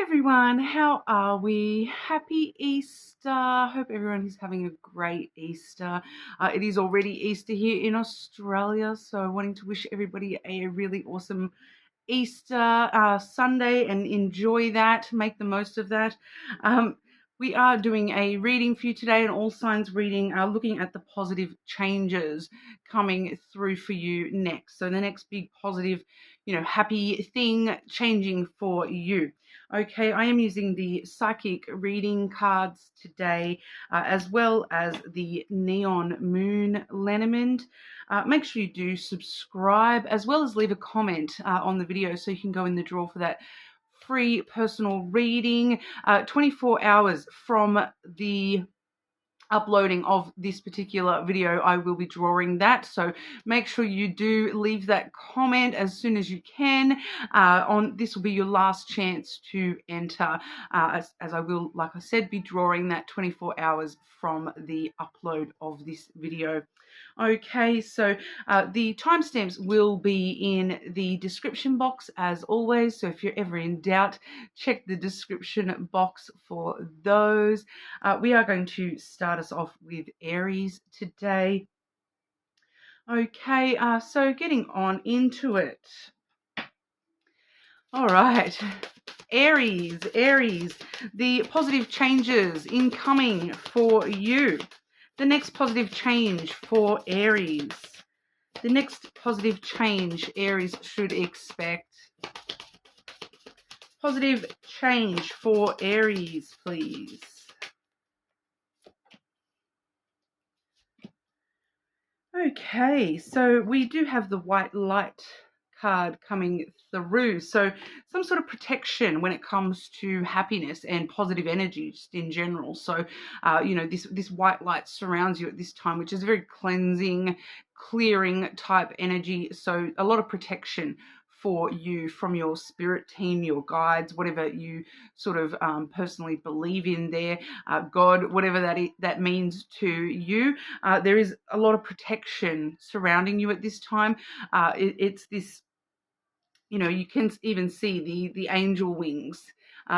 Everyone, how are we? Happy Easter. Hope everyone is having a great Easter. It is already Easter here in Australia, so wanting to wish everybody a really awesome Easter Sunday and enjoy that, make the most of that. We are doing a reading for you today, an all signs reading, looking at the positive changes coming through for you next. So the next big positive, happy thing changing for you. Okay, I am using the psychic reading cards today, as well as the neon moon lenormand. Make sure you do subscribe, as well as leave a comment on the video so you can go in the draw for that free personal reading 24 hours from the uploading of this particular video. I will be drawing that, so make sure you do leave that comment as soon as you can. This will be your last chance to enter, as I will, like I said, be drawing that 24 hours from the upload of this video. Okay, so the timestamps will be in the description box as always, so if you're ever in doubt, check the description box for those. We are going to start us off with Aries today. Okay, so getting on into it. All right, Aries, the positive changes incoming for you. The next positive change for Aries. The next positive change Aries should expect. Positive change for Aries, please. Okay, so we do have the white light card coming through, so some sort of protection when it comes to happiness and positive energy just in general. So this white light surrounds you at this time, which is very cleansing, clearing type energy, so a lot of protection for you from your spirit team, your guides, whatever you sort of personally believe in there, God, whatever that means to you. There is a lot of protection surrounding you at this time. It's this, you can even see the angel wings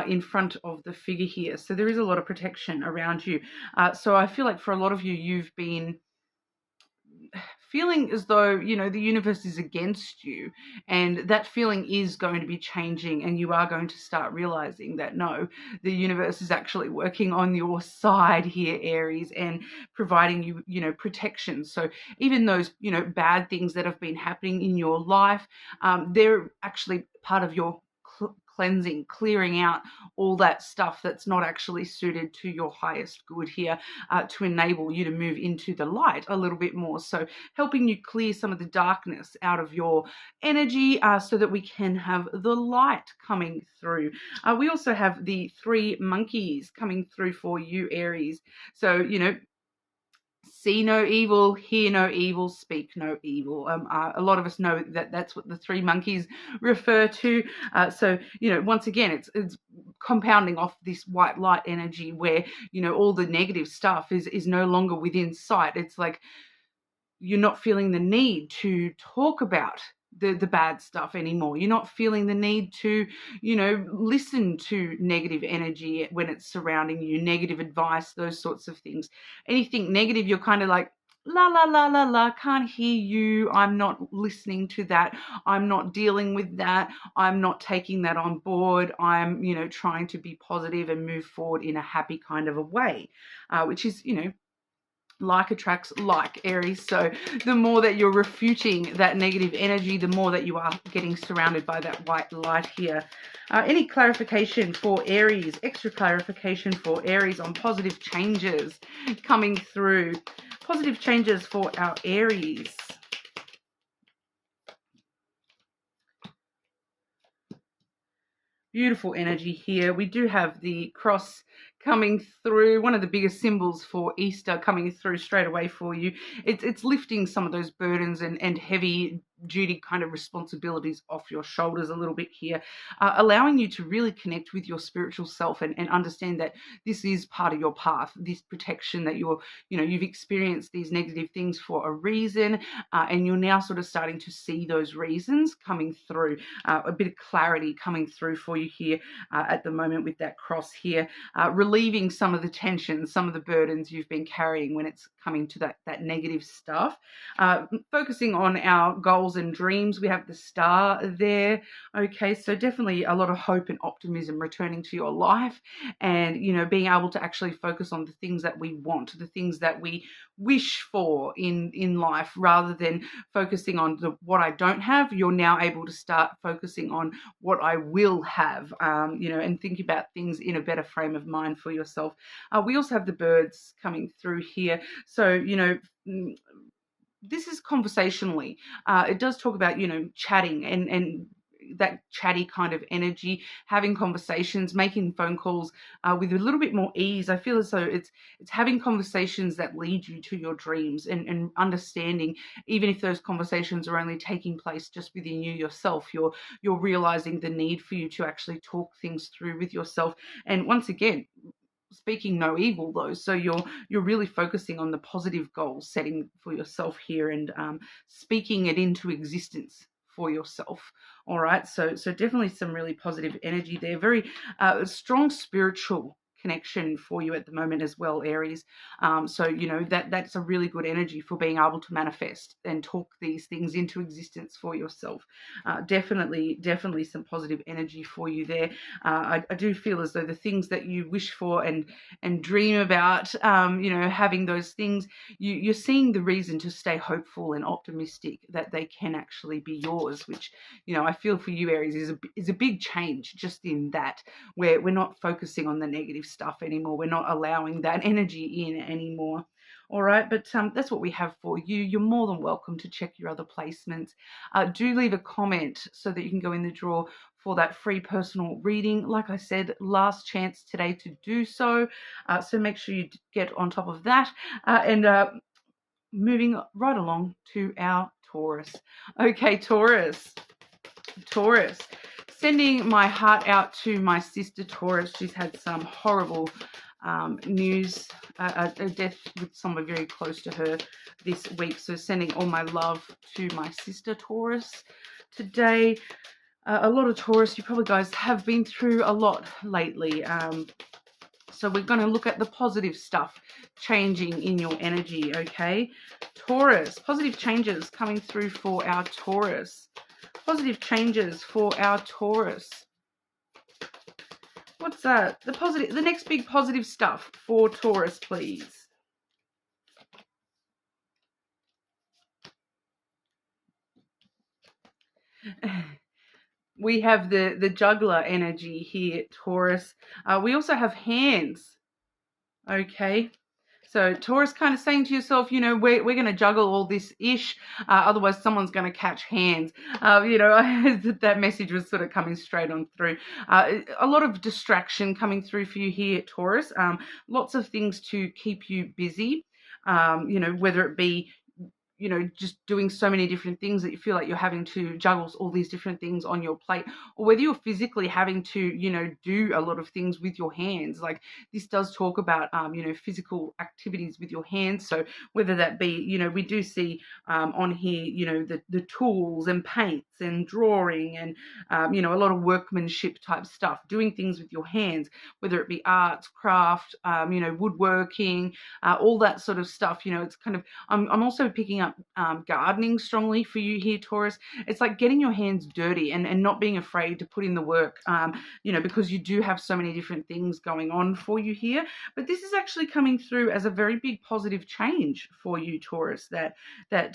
in front of the figure here. So there is a lot of protection around you. So I feel like for a lot of you, you've been feeling as though, the universe is against you, and that feeling is going to be changing, and you are going to start realizing that no, the universe is actually working on your side here, Aries, and providing you, protection. So even those, bad things that have been happening in your life, they're actually part of your cleansing, clearing out all that stuff that's not actually suited to your highest good here, to enable you to move into the light a little bit more. So helping you clear some of the darkness out of your energy, so that we can have the light coming through. We also have the 3 monkeys coming through for you, Aries. So, see no evil, hear no evil, speak no evil. A lot of us know that that's what the 3 monkeys refer to. So, once again, it's compounding off this white light energy where, all the negative stuff is no longer within sight. It's like you're not feeling the need to talk about the bad stuff anymore. You're not feeling the need to, listen to negative energy when it's surrounding you, negative advice, those sorts of things. Anything negative, you're kind of like, la, la, la, la, la, can't hear you. I'm not listening to that. I'm not dealing with that. I'm not taking that on board. I'm, trying to be positive and move forward in a happy kind of a way, which is, like attracts like, Aries. So the more that you're refuting that negative energy, the more that you are getting surrounded by that white light here. Any clarification for Aries, extra clarification for Aries on positive changes coming through. Positive changes for our Aries. Beautiful energy here. We do have the cross coming through, one of the biggest symbols for Easter coming through straight away for you. It's lifting some of those burdens and heavy duty kind of responsibilities off your shoulders a little bit here, allowing you to really connect with your spiritual self and understand that this is part of your path, this protection that you've experienced these negative things for a reason, and you're now sort of starting to see those reasons coming through, a bit of clarity coming through for you here at the moment with that cross here, relieving some of the tension, some of the burdens you've been carrying when it's coming to that negative stuff. Focusing on our goals and dreams, we have the star there. Okay, so definitely a lot of hope and optimism returning to your life, and being able to actually focus on the things that we want, the things that we wish for in life, rather than focusing on what I don't have. You're now able to start focusing on what I will have, and think about things in a better frame of mind for yourself. We also have the birds coming through here, so this is conversationally. It does talk about, chatting and that chatty kind of energy, having conversations, making phone calls with a little bit more ease. I feel as though it's having conversations that lead you to your dreams, and understanding, even if those conversations are only taking place just within you yourself, you're realizing the need for you to actually talk things through with yourself. And once again, speaking no evil though, so you're really focusing on the positive goal setting for yourself here, and speaking it into existence for yourself. All right, so definitely some really positive energy there, very strong spiritual connection for you at the moment as well, Aries. So that's a really good energy for being able to manifest and talk these things into existence for yourself. Definitely some positive energy for you there. I do feel as though the things that you wish for and dream about, having those things, you're seeing the reason to stay hopeful and optimistic that they can actually be yours, which I feel for you, Aries, is a big change just in that, where we're not focusing on the negative stuff anymore. We're not allowing that energy in anymore. All right, but that's what we have for you. You're more than welcome to check your other placements. Do leave a comment so that you can go in the draw for that free personal reading. Like I said, last chance today to do so. So make sure you get on top of that. And moving right along to our Taurus. Okay, Taurus. Sending my heart out to my sister Taurus. She's had some horrible news, a death with someone very close to her this week. So sending all my love to my sister Taurus today. A lot of Taurus, you probably guys have been through a lot lately. So we're going to look at the positive stuff changing in your energy, okay? Taurus, positive changes coming through for our Taurus. Positive changes for our Taurus. What's that? The next big positive stuff for Taurus, please. We have the juggler energy here, Taurus. We also have hands. Okay. So Taurus kind of saying to yourself, we're going to juggle all this ish, otherwise someone's going to catch hands. That message was sort of coming straight on through. A lot of distraction coming through for you here, Taurus. Lots of things to keep you busy, whether it be just doing so many different things that you feel like you're having to juggle all these different things on your plate, or whether you're physically having to, do a lot of things with your hands. Like this does talk about, physical activities with your hands. So whether that be, we do see on here, the tools and paints and drawing and, a lot of workmanship type stuff, doing things with your hands, whether it be arts, craft, woodworking, all that sort of stuff. It's kind of, I'm also picking up gardening strongly for you here, Taurus. It's like getting your hands dirty and not being afraid to put in the work, because you do have so many different things going on for you here. But this is actually coming through as a very big positive change for you, Taurus, that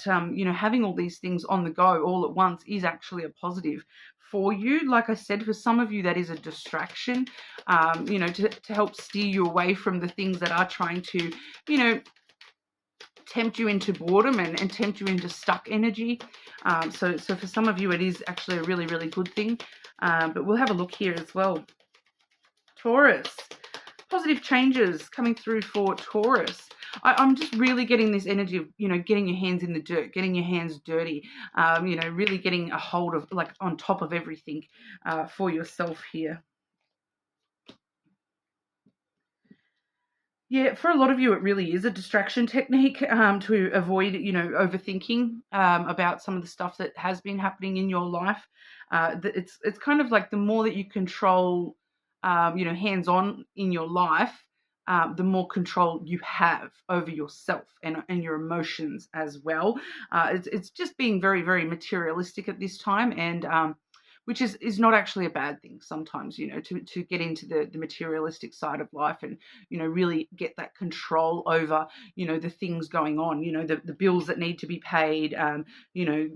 having all these things on the go all at once is actually a positive for you. Like I said, for some of you, that is a distraction, to help steer you away from the things that are trying to, tempt you into boredom and tempt you into stuck energy. So for some of you, it is actually a really, really good thing. But we'll have a look here as well. Taurus, positive changes coming through for Taurus. I'm just really getting this energy of, you know, getting your hands in the dirt, getting your hands dirty, you know, really getting a hold of, like, on top of everything for yourself here. Yeah, for a lot of you, it really is a distraction technique to avoid, you know, overthinking about some of the stuff that has been happening in your life. It's kind of like the more that you control, you know, hands-on in your life, the more control you have over yourself and your emotions as well. It's just being very, very materialistic at this time, and which is not actually a bad thing sometimes, you know, to get into the materialistic side of life and, you know, really get that control over, you know, the things going on, you know, the bills that need to be paid, you know,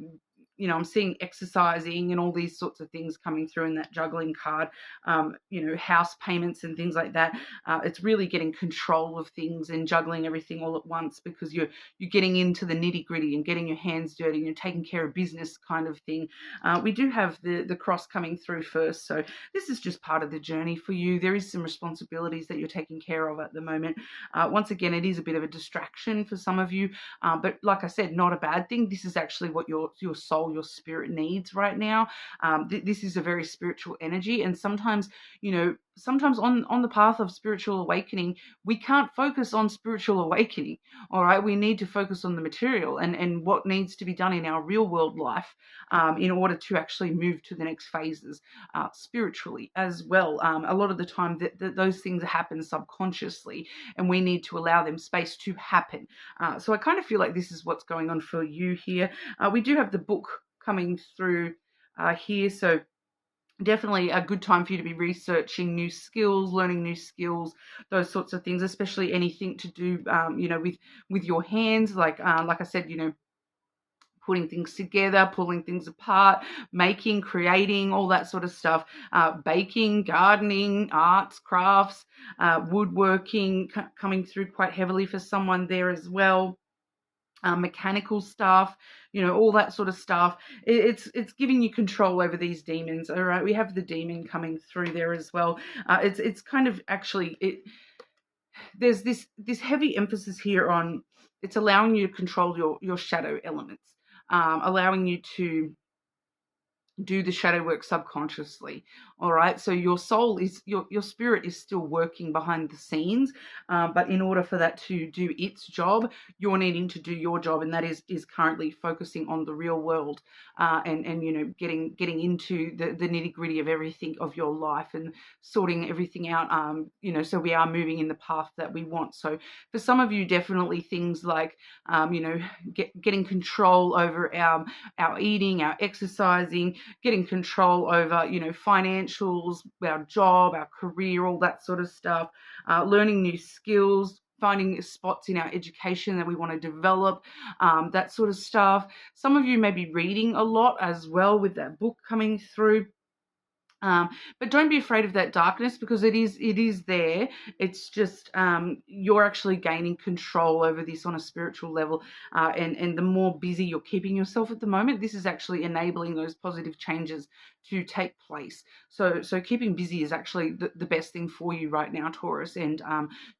I'm seeing exercising and all these sorts of things coming through in that juggling card, you know, house payments and things like that. It's really getting control of things and juggling everything all at once, because you're getting into the nitty gritty and getting your hands dirty and you're taking care of business kind of thing. We do have the cross coming through first, so this is just part of the journey for you. There is some responsibilities that you're taking care of at the moment. Once again, it is a bit of a distraction for some of you, but like I said, not a bad thing. This is actually what your soul, your spirit needs right now. This is a very spiritual energy, and sometimes, you know, sometimes on the path of spiritual awakening, we can't focus on spiritual awakening. All right, we need to focus on the material and what needs to be done in our real world life, in order to actually move to the next phases spiritually as well. A lot of the time those things happen subconsciously, and we need to allow them space to happen. So I kind of feel like this is what's going on for you here. We do have the book coming through here, so definitely a good time for you to be researching new skills, learning new skills, those sorts of things, especially anything to do, you know, with your hands, like I said, you know, putting things together, pulling things apart, making, creating, all that sort of stuff, baking, gardening, arts, crafts, woodworking coming through quite heavily for someone there as well. Mechanical stuff, you know, all that sort of stuff. It's giving you control over these demons. All right, we have the demon coming through there as well. It's kind of actually there's this heavy emphasis here on it's allowing you to control your shadow elements, allowing you to do the shadow work subconsciously. All right, so your soul is your spirit is still working behind the scenes, but in order for that to do its job, you're needing to do your job, and that is currently focusing on the real world, and you know, getting into the nitty gritty of everything of your life and sorting everything out, you know, so we are moving in the path that we want. So for some of you, definitely things like, you know, getting control over our eating, our exercising, getting control over, you know, financials, our job, our career, all that sort of stuff, learning new skills, finding spots in our education that we want to develop, that sort of stuff. Some of you may be reading a lot as well with that book coming through. But don't be afraid of that darkness, because it is there. It's just you're actually gaining control over this on a spiritual level, and the more busy you're keeping yourself at the moment, this is actually enabling those positive changes to take place. So keeping busy is actually the best thing for you right now, Taurus, and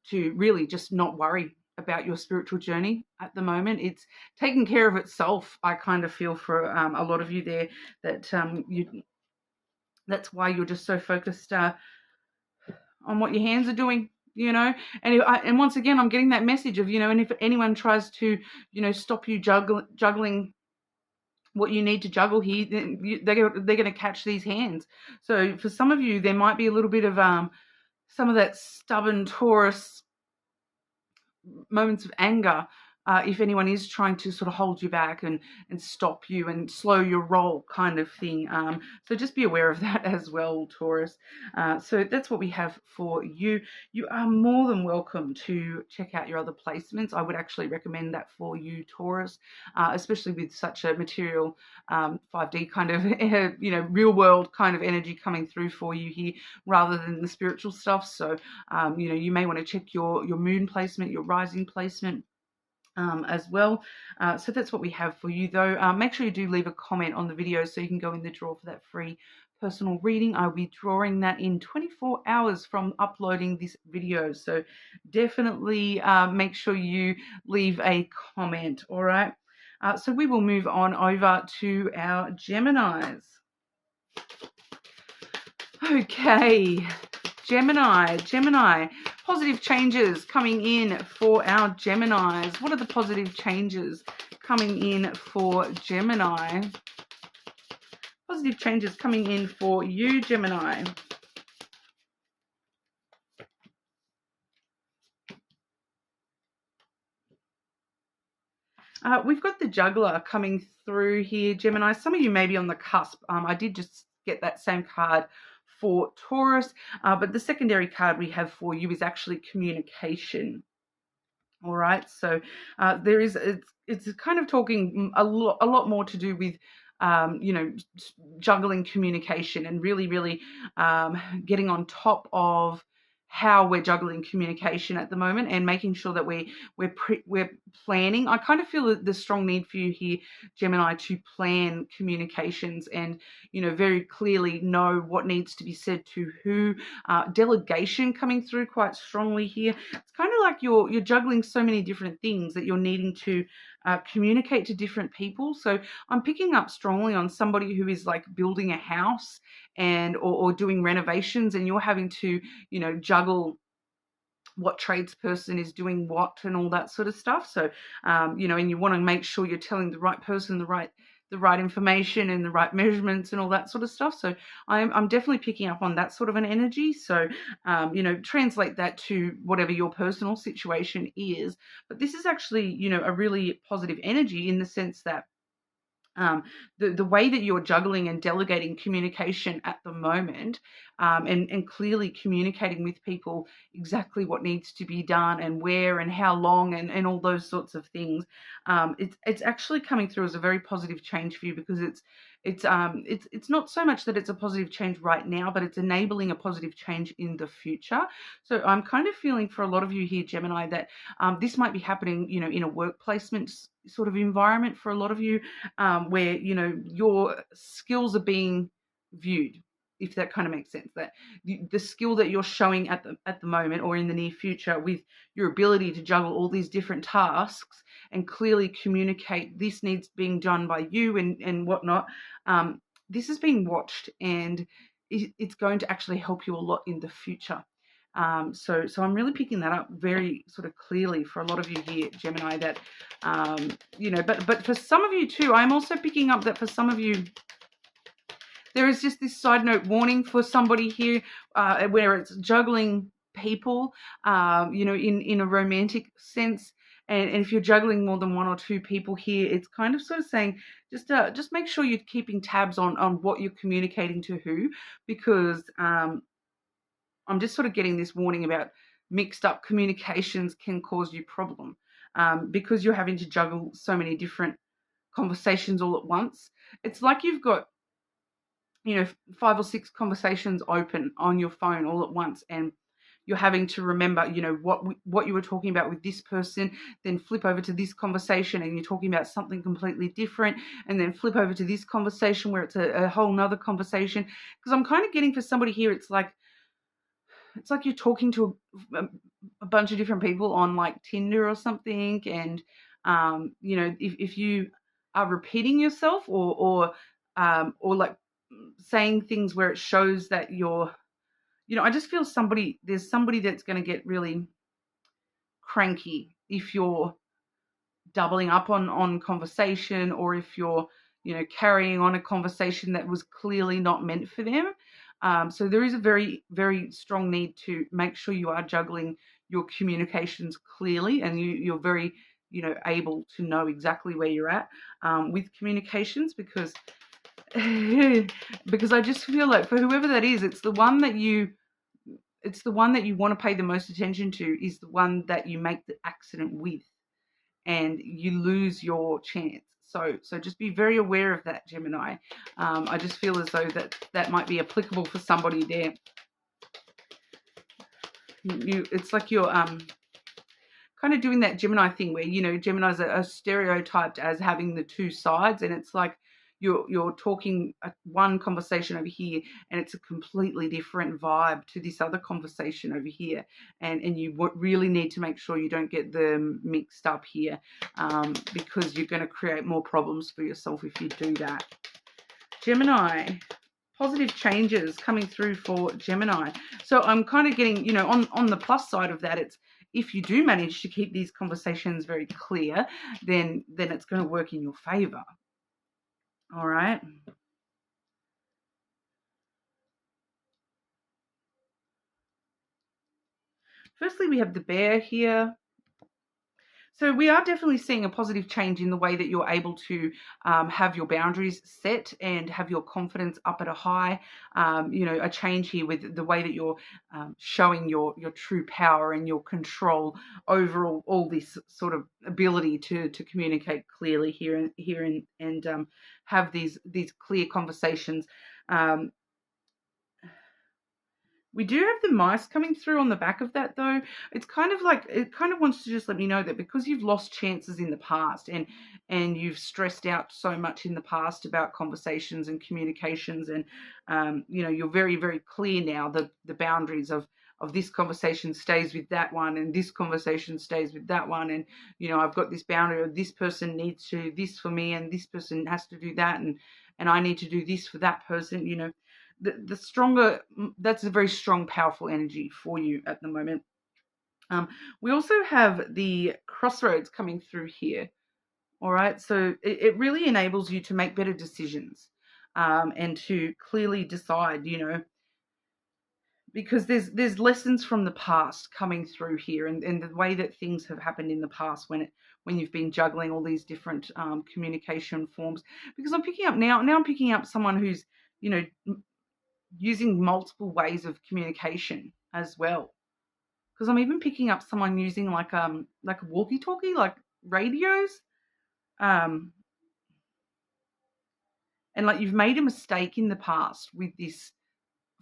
to really just not worry about your spiritual journey at the moment. It's taking care of itself. I kind of feel for a lot of you there that that's why you're just so focused on what your hands are doing, you know. And once again, I'm getting that message of, you know, and if anyone tries to, you know, stop you juggling what you need to juggle here, then they're going to catch these hands. So for some of you, there might be a little bit of some of that stubborn Taurus moments of anger, if anyone is trying to sort of hold you back and stop you and slow your roll kind of thing. So just be aware of that as well, Taurus. So that's what we have for you. You are more than welcome to check out your other placements. I would actually recommend that for you, Taurus, especially with such a material 5D kind of, you know, real world kind of energy coming through for you here, rather than the spiritual stuff. So, you know, you may want to check your moon placement, your rising placement, as well. So that's what we have for you, though. Make sure you do leave a comment on the video so you can go in the draw for that free personal reading, I'll be drawing that in 24 hours from uploading this video. So definitely make sure you leave a comment, all right? So we will move on over to our Geminis. Okay, Gemini, positive changes coming in for our Geminis. What are the positive changes coming in for Gemini? Positive changes coming in for you, Gemini. We've got the juggler coming through here, Gemini. Some of you may be on the cusp. I did just get that same card for Taurus, but the secondary card we have for you is actually communication. All right, so it's kind of talking a lot more to do with juggling communication and really getting on top of how we're juggling communication at the moment and making sure that we're planning. I kind of feel the strong need for you here, Gemini, to plan communications and very clearly know what needs to be said to who. Delegation coming through quite strongly here. It's kind of like you're juggling so many different things that you're needing to communicate to different people. So I'm picking up strongly on somebody who is like building a house and or doing renovations, and you're having to juggle what tradesperson is doing what and all that sort of stuff. So and you want to make sure you're telling the right person the right information and the right measurements and all that sort of stuff. So I'm definitely picking up on that sort of an energy. So, translate that to whatever your personal situation is. But this is actually, a really positive energy in the sense that the way that you're juggling and delegating communication at the moment, and clearly communicating with people exactly what needs to be done and where and how long and all those sorts of things, it's actually coming through as a very positive change for you, because it's not so much that it's a positive change right now, but it's enabling a positive change in the future. So I'm kind of feeling for a lot of you here, Gemini, that this might be happening, in a work placement sort of environment for a lot of you, where your skills are being viewed, if that kind of makes sense. That the skill that you're showing at the moment or in the near future, with your ability to juggle all these different tasks and clearly communicate this needs being done by you and whatnot, this is being watched, and it's going to actually help you a lot in the future. So I'm really picking that up very sort of clearly for a lot of you here, Gemini, that, but for some of you too, I'm also picking up that for some of you, there is just this side note warning for somebody here, where it's juggling people, in a romantic sense. And if you're juggling more than one or two people here, it's kind of sort of saying, just make sure you're keeping tabs on what you're communicating to who, because I'm just sort of getting this warning about mixed up communications can cause you problem, because you're having to juggle so many different conversations all at once. It's like you've got 5 or 6 conversations open on your phone all at once, and you're having to remember, what you were talking about with this person, then flip over to this conversation and you're talking about something completely different, and then flip over to this conversation where it's a whole nother conversation. Because I'm kind of getting for somebody here, it's like you're talking to a bunch of different people on like Tinder or something, and if you are repeating yourself or like saying things where it shows that you're, I just feel there's somebody that's going to get really cranky if you're doubling up on conversation, or if you're, carrying on a conversation that was clearly not meant for them. So there is a very, very strong need to make sure you are juggling your communications clearly, and you're very, able to know exactly where you're at with communications, because I just feel like for whoever that is, it's the one that you want to pay the most attention to, is the one that you make the accident with, and you lose your chance. So just be very aware of that, Gemini. I just feel as though that might be applicable for somebody there. It's like you're kind of doing that Gemini thing where, Geminis are stereotyped as having the two sides, and it's like you're talking one conversation over here, and it's a completely different vibe to this other conversation over here, and you really need to make sure you don't get them mixed up here, because you're going to create more problems for yourself if you do that. Gemini, positive changes coming through for Gemini. So I'm kind of getting, you know, on the plus side of that, it's if you do manage to keep these conversations very clear, then it's going to work in your favor. All right. Firstly, we have the bear here. So we are definitely seeing a positive change in the way that you're able to have your boundaries set and have your confidence up at a high. You know, a change here with the way that you're showing your true power and your control over all this sort of ability to communicate clearly here and have these clear conversations. We do have the mice coming through on the back of that, though. It's kind of like, it kind of wants to just let me know that because you've lost chances in the past and you've stressed out so much in the past about conversations and communications, and you know, you're very, very clear now that the boundaries of this conversation stays with that one, and this conversation stays with that one, and you know, I've got this boundary of this person needs to do this for me, and this person has to do that, and I need to do this for that person. You know, the stronger, that's a very strong, powerful energy for you at the moment. We also have the crossroads coming through here. All right, so it really enables you to make better decisions, and to clearly decide, you know, because there's lessons from the past coming through here, and the way that things have happened in the past when you've been juggling all these different communication forms. Because I'm picking up now I'm picking up someone who's, you know, using multiple ways of communication as well. Because I'm even picking up someone using like a walkie-talkie, like radios, and like you've made a mistake in the past with this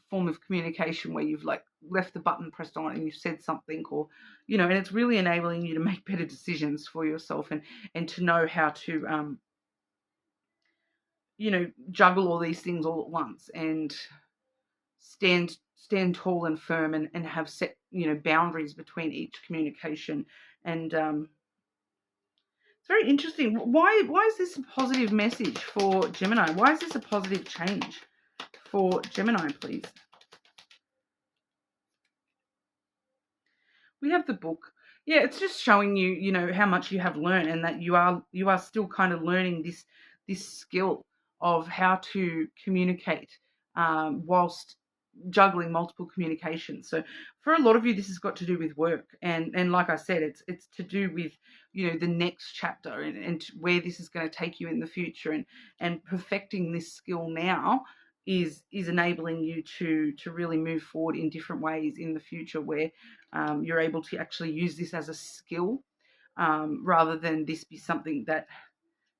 form of communication where you've like left the button pressed on and you've said something, or you know, and it's really enabling you to make better decisions for yourself and to know how to you know, juggle all these things all at once and stand tall and firm, and have set, you know, boundaries between each communication. And it's very interesting. Why is this a positive message for Gemini? Why is this a positive change for Gemini, please? We have the book. Yeah, it's just showing you, you know, how much you have learned, and that you are still kind of learning this skill of how to communicate whilst juggling multiple communications. So for a lot of you, this has got to do with work, and like I said, it's to do with, you know, the next chapter, and where this is going to take you in the future, and perfecting this skill now is enabling you to really move forward in different ways in the future, where you're able to actually use this as a skill, rather than this be something that,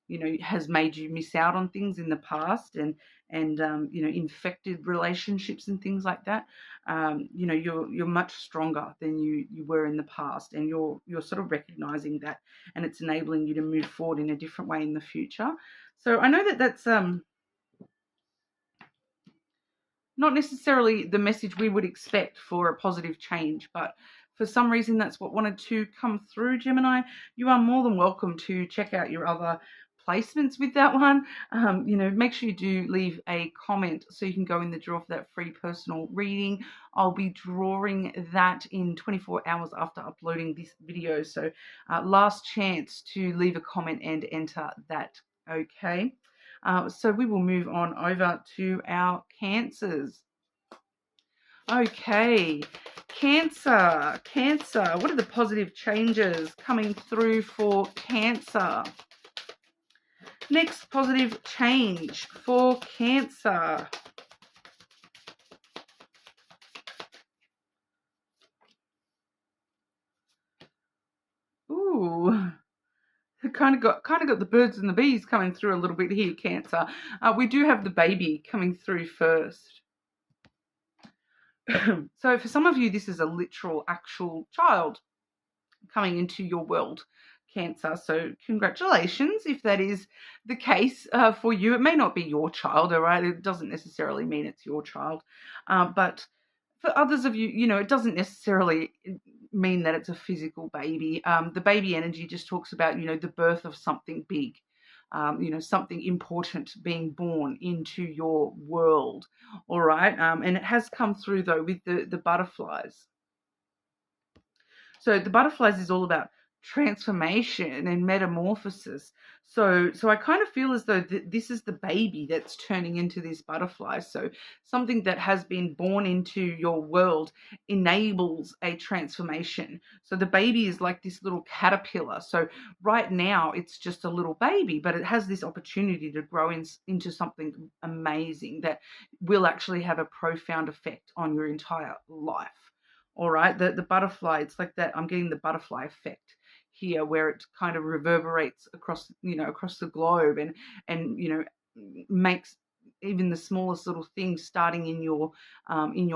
you know, has made you miss out on things in the past, and you know, infected relationships and things like that. You know, you're much stronger than you were in the past, and you're sort of recognizing that, and it's enabling you to move forward in a different way in the future. So I know that that's not necessarily the message we would expect for a positive change, but for some reason that's what wanted to come through, Gemini. You are more than welcome to check out your other placements with that one. You know, make sure you do leave a comment so you can go in the draw for that free personal reading. I'll be drawing that in 24 hours after uploading this video. So last chance to leave a comment and enter that. Okay. So we will move on over to our Cancers. Okay, Cancer. What are the positive changes coming through for Cancer? Next positive change for Cancer. Ooh. Kind of got the birds and the bees coming through a little bit here, Cancer. We do have the baby coming through first. So for some of you, this is a literal, actual child coming into your world, Cancer. So congratulations if that is the case for you. It may not be your child, all right? It doesn't necessarily mean it's your child. But for others of you, you know, it doesn't necessarily mean that it's a physical baby. The baby energy just talks about, you know, the birth of something big. You know, something important being born into your world, all right? And it has come through, though, with the butterflies. So the butterflies is all about transformation and metamorphosis. So I kind of feel as though this is the baby that's turning into this butterfly. So something that has been born into your world enables a transformation. So the baby is like this little caterpillar. So right now it's just a little baby, but it has this opportunity to grow into something amazing that will actually have a profound effect on your entire life. All right, the butterfly, it's like that. I'm getting the butterfly effect here, where it kind of reverberates across, you know, across the globe, and you know, makes even the smallest little thing starting in your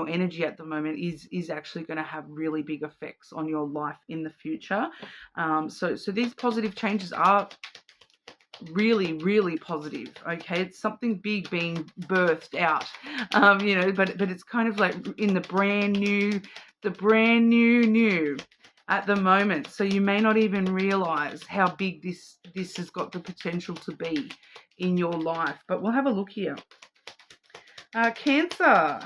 energy at the moment is actually going to have really big effects on your life in the future. So these positive changes are really, really positive. Okay, it's something big being birthed out, you know, but it's kind of like in the brand new at the moment. So you may not even realize how big this has got the potential to be in your life. But we'll have a look here. Cancer.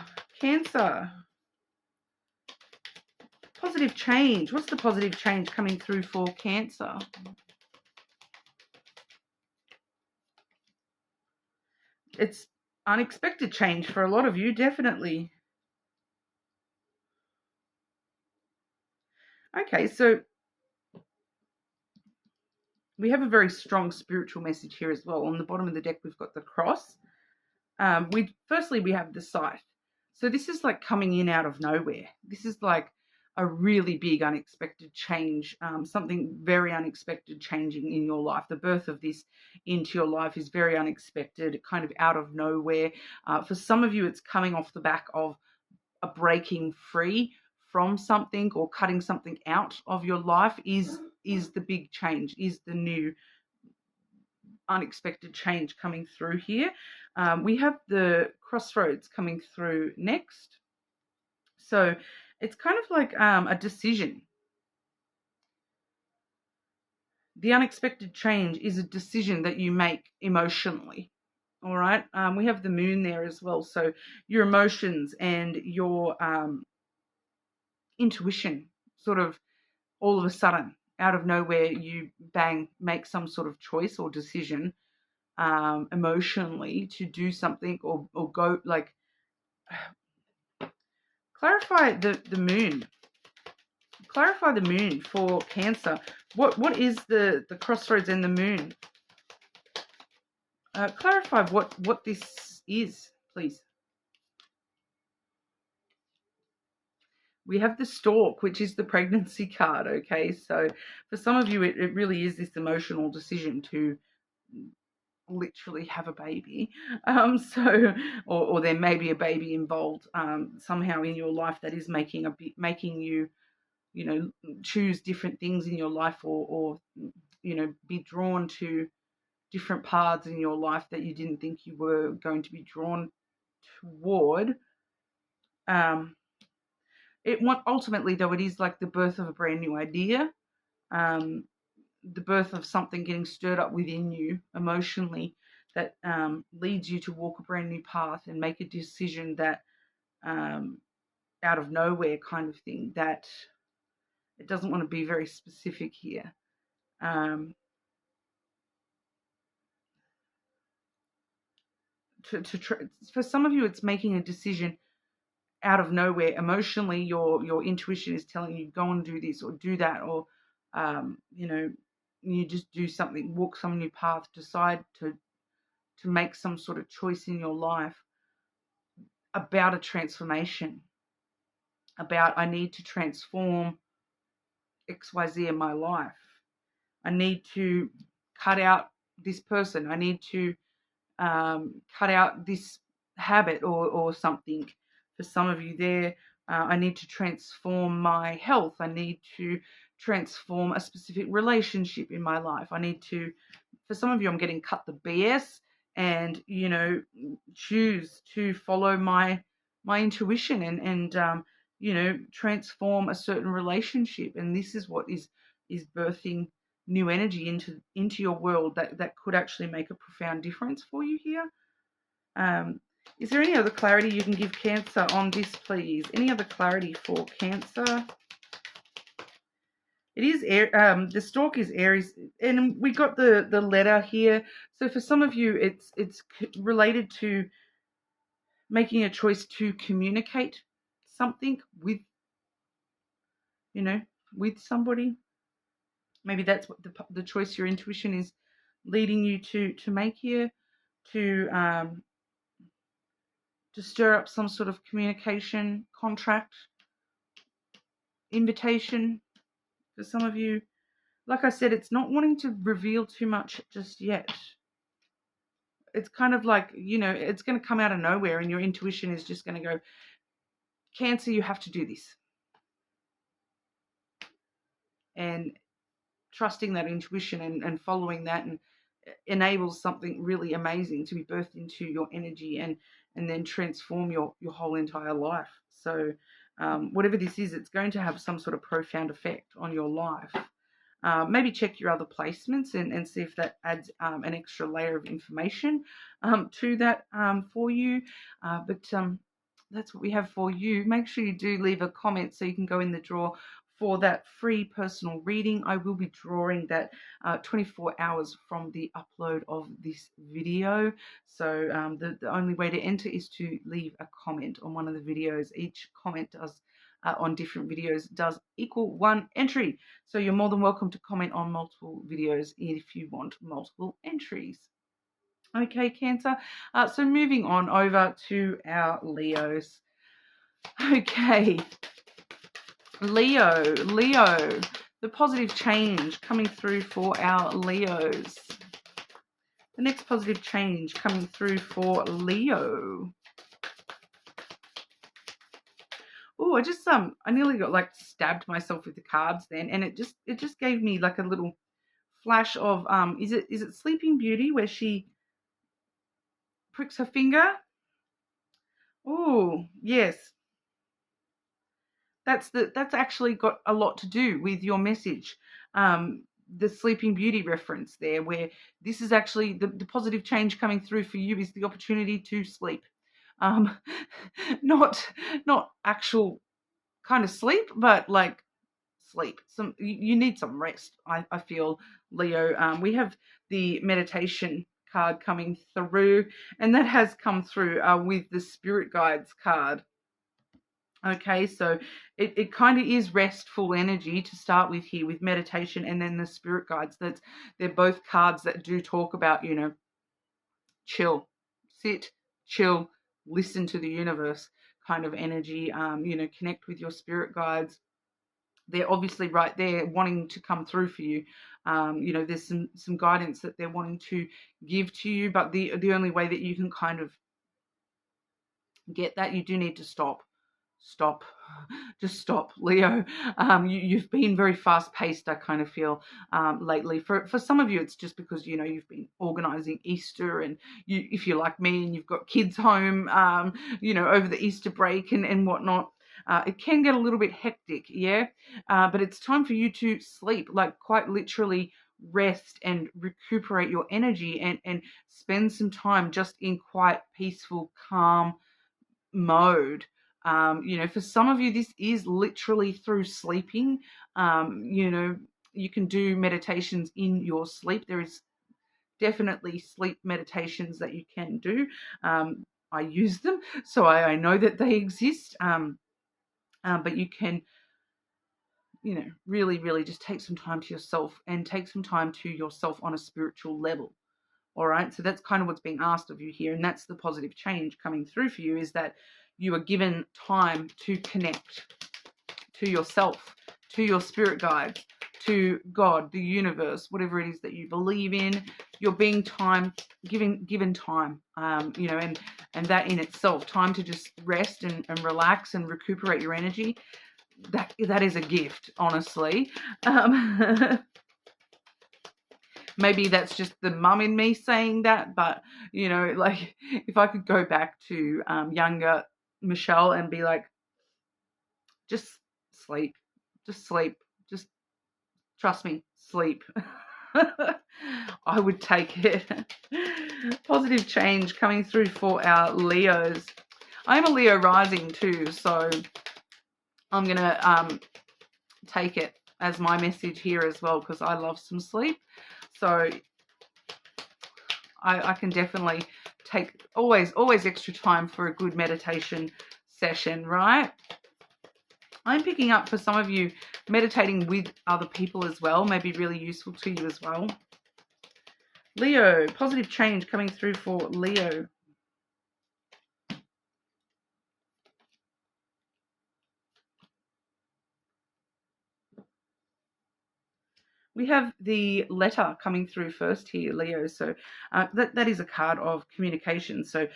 Positive change. What's the positive change coming through for Cancer? It's unexpected change for a lot of you, definitely. Okay, so we have a very strong spiritual message here as well. On the bottom of the deck, we've got the cross. Firstly, we have the scythe. So this is like coming in out of nowhere. This is like a really big unexpected change, something very unexpected changing in your life. The birth of this into your life is very unexpected, kind of out of nowhere. For some of you, it's coming off the back of a breaking free from something or cutting something out of your life is the big change, is the new unexpected change coming through here. We have the crossroads coming through next. So it's kind of like a decision. The unexpected change is a decision that you make emotionally. All right. We have the moon there as well. So your emotions and your intuition sort of all of a sudden, out of nowhere, you make some sort of choice or decision emotionally to do something or go, like, clarify the moon. Clarify the moon for Cancer. What is the crossroads and the moon? Clarify what this is, please. We have the Stork, which is the pregnancy card, okay? So for some of you, it really is this emotional decision to literally have a baby. Or there may be a baby involved somehow in your life that is making you, you know, choose different things in your life or you know, be drawn to different paths in your life that you didn't think you were going to be drawn toward. Ultimately, though, it is like the birth of a brand new idea, the birth of something getting stirred up within you emotionally that leads you to walk a brand new path and make a decision that out of nowhere kind of thing, that it doesn't want to be very specific here. For some of you, it's making a decision out of nowhere. Emotionally, your intuition is telling you, go and do this or do that, or you know, you just do something, walk some new path, decide to make some sort of choice in your life about a transformation, about I need to transform XYZ in my life. I need to cut out this person. I need to cut out this habit or something. For some of you there, I need to transform my health. I need to transform a specific relationship in my life. I need to, for some of you, I'm getting cut the BS and, you know, choose to follow my intuition and you know, transform a certain relationship. And this is what is birthing new energy into your world that could actually make a profound difference for you here. Is there any other clarity you can give Cancer on this, please? Any other clarity for Cancer? It is the stork is Aries, and we got the letter here. So for some of you, it's related to making a choice to communicate something with, you know, with somebody. Maybe that's what the choice your intuition is leading you to make here, to stir up some sort of communication, contract, invitation. For some of you, like I said, it's not wanting to reveal too much just yet. It's kind of like, you know, it's going to come out of nowhere and your intuition is just going to go, Cancer, you have to do this. And trusting that intuition and following that and enables something really amazing to be birthed into your energy and then transform your whole entire life. So whatever this is, it's going to have some sort of profound effect on your life. Maybe check your other placements and see if that adds an extra layer of information to that for you. But that's what we have for you. Make sure you do leave a comment so you can go in the draw for that free personal reading. I will be drawing that 24 hours from the upload of this video. So the only way to enter is to leave a comment on one of the videos. Each comment does on different videos does equal 1 entry. So you're more than welcome to comment on multiple videos if you want multiple entries. Okay, Cancer. So moving on over to our Leos. Okay. Leo, the positive change coming through for our Leos. The next positive change coming through for Leo. Oh, I nearly got like stabbed myself with the cards then, and it just gave me like a little flash of is it Sleeping Beauty where she pricks her finger? Oh, yes. That's actually got a lot to do with your message. The Sleeping Beauty reference there, where this is actually the positive change coming through for you is the opportunity to sleep. Not actual kind of sleep, but like sleep. You need some rest, I feel, Leo. We have the meditation card coming through, and that has come through with the Spirit Guides card. Okay, so it kind of is restful energy to start with here with meditation, and then the Spirit Guides. They're both cards that do talk about, you know, chill, sit, chill, listen to the universe kind of energy. You know, connect with your Spirit Guides. They're obviously right there wanting to come through for you. You know, there's some guidance that they're wanting to give to you, but the only way that you can kind of get that, you do need to stop, just stop, Leo. You've been very fast paced, I kind of feel, lately. For some of you, it's just because, you know, you've been organizing Easter, and if you're like me and you've got kids home, you know, over the Easter break and whatnot. It can get a little bit hectic, yeah, but it's time for you to sleep, like quite literally rest and recuperate your energy and spend some time just in quiet, peaceful, calm mode. You know, for some of you, this is literally through sleeping. You know, you can do meditations in your sleep. There is definitely sleep meditations that you can do. I use them, so I know that they exist. But you can, you know, really, really just take some time to yourself and take some time to yourself on a spiritual level. All right. So that's kind of what's being asked of you here. And that's the positive change coming through for you, is that you are given time to connect to yourself, to your spirit guide, to God, the universe, whatever it is that you believe in. You're being given time, you know, And that in itself, time to just rest and relax and recuperate your energy, that is a gift, honestly. Maybe that's just the mum in me saying that, but, you know, like, if I could go back to younger Michelle and be like, just sleep, just sleep, just trust me, sleep. I would take it. Positive change coming through for our Leos. I'm a Leo rising too, so I'm going to take it as my message here as well, because I love some sleep. So I can definitely take always extra time for a good meditation session, right? I'm picking up for some of you, meditating with other people as well may be really useful to you as well. Leo, positive change coming through for Leo. We have the letter coming through first here, Leo. So that is a card of communication. So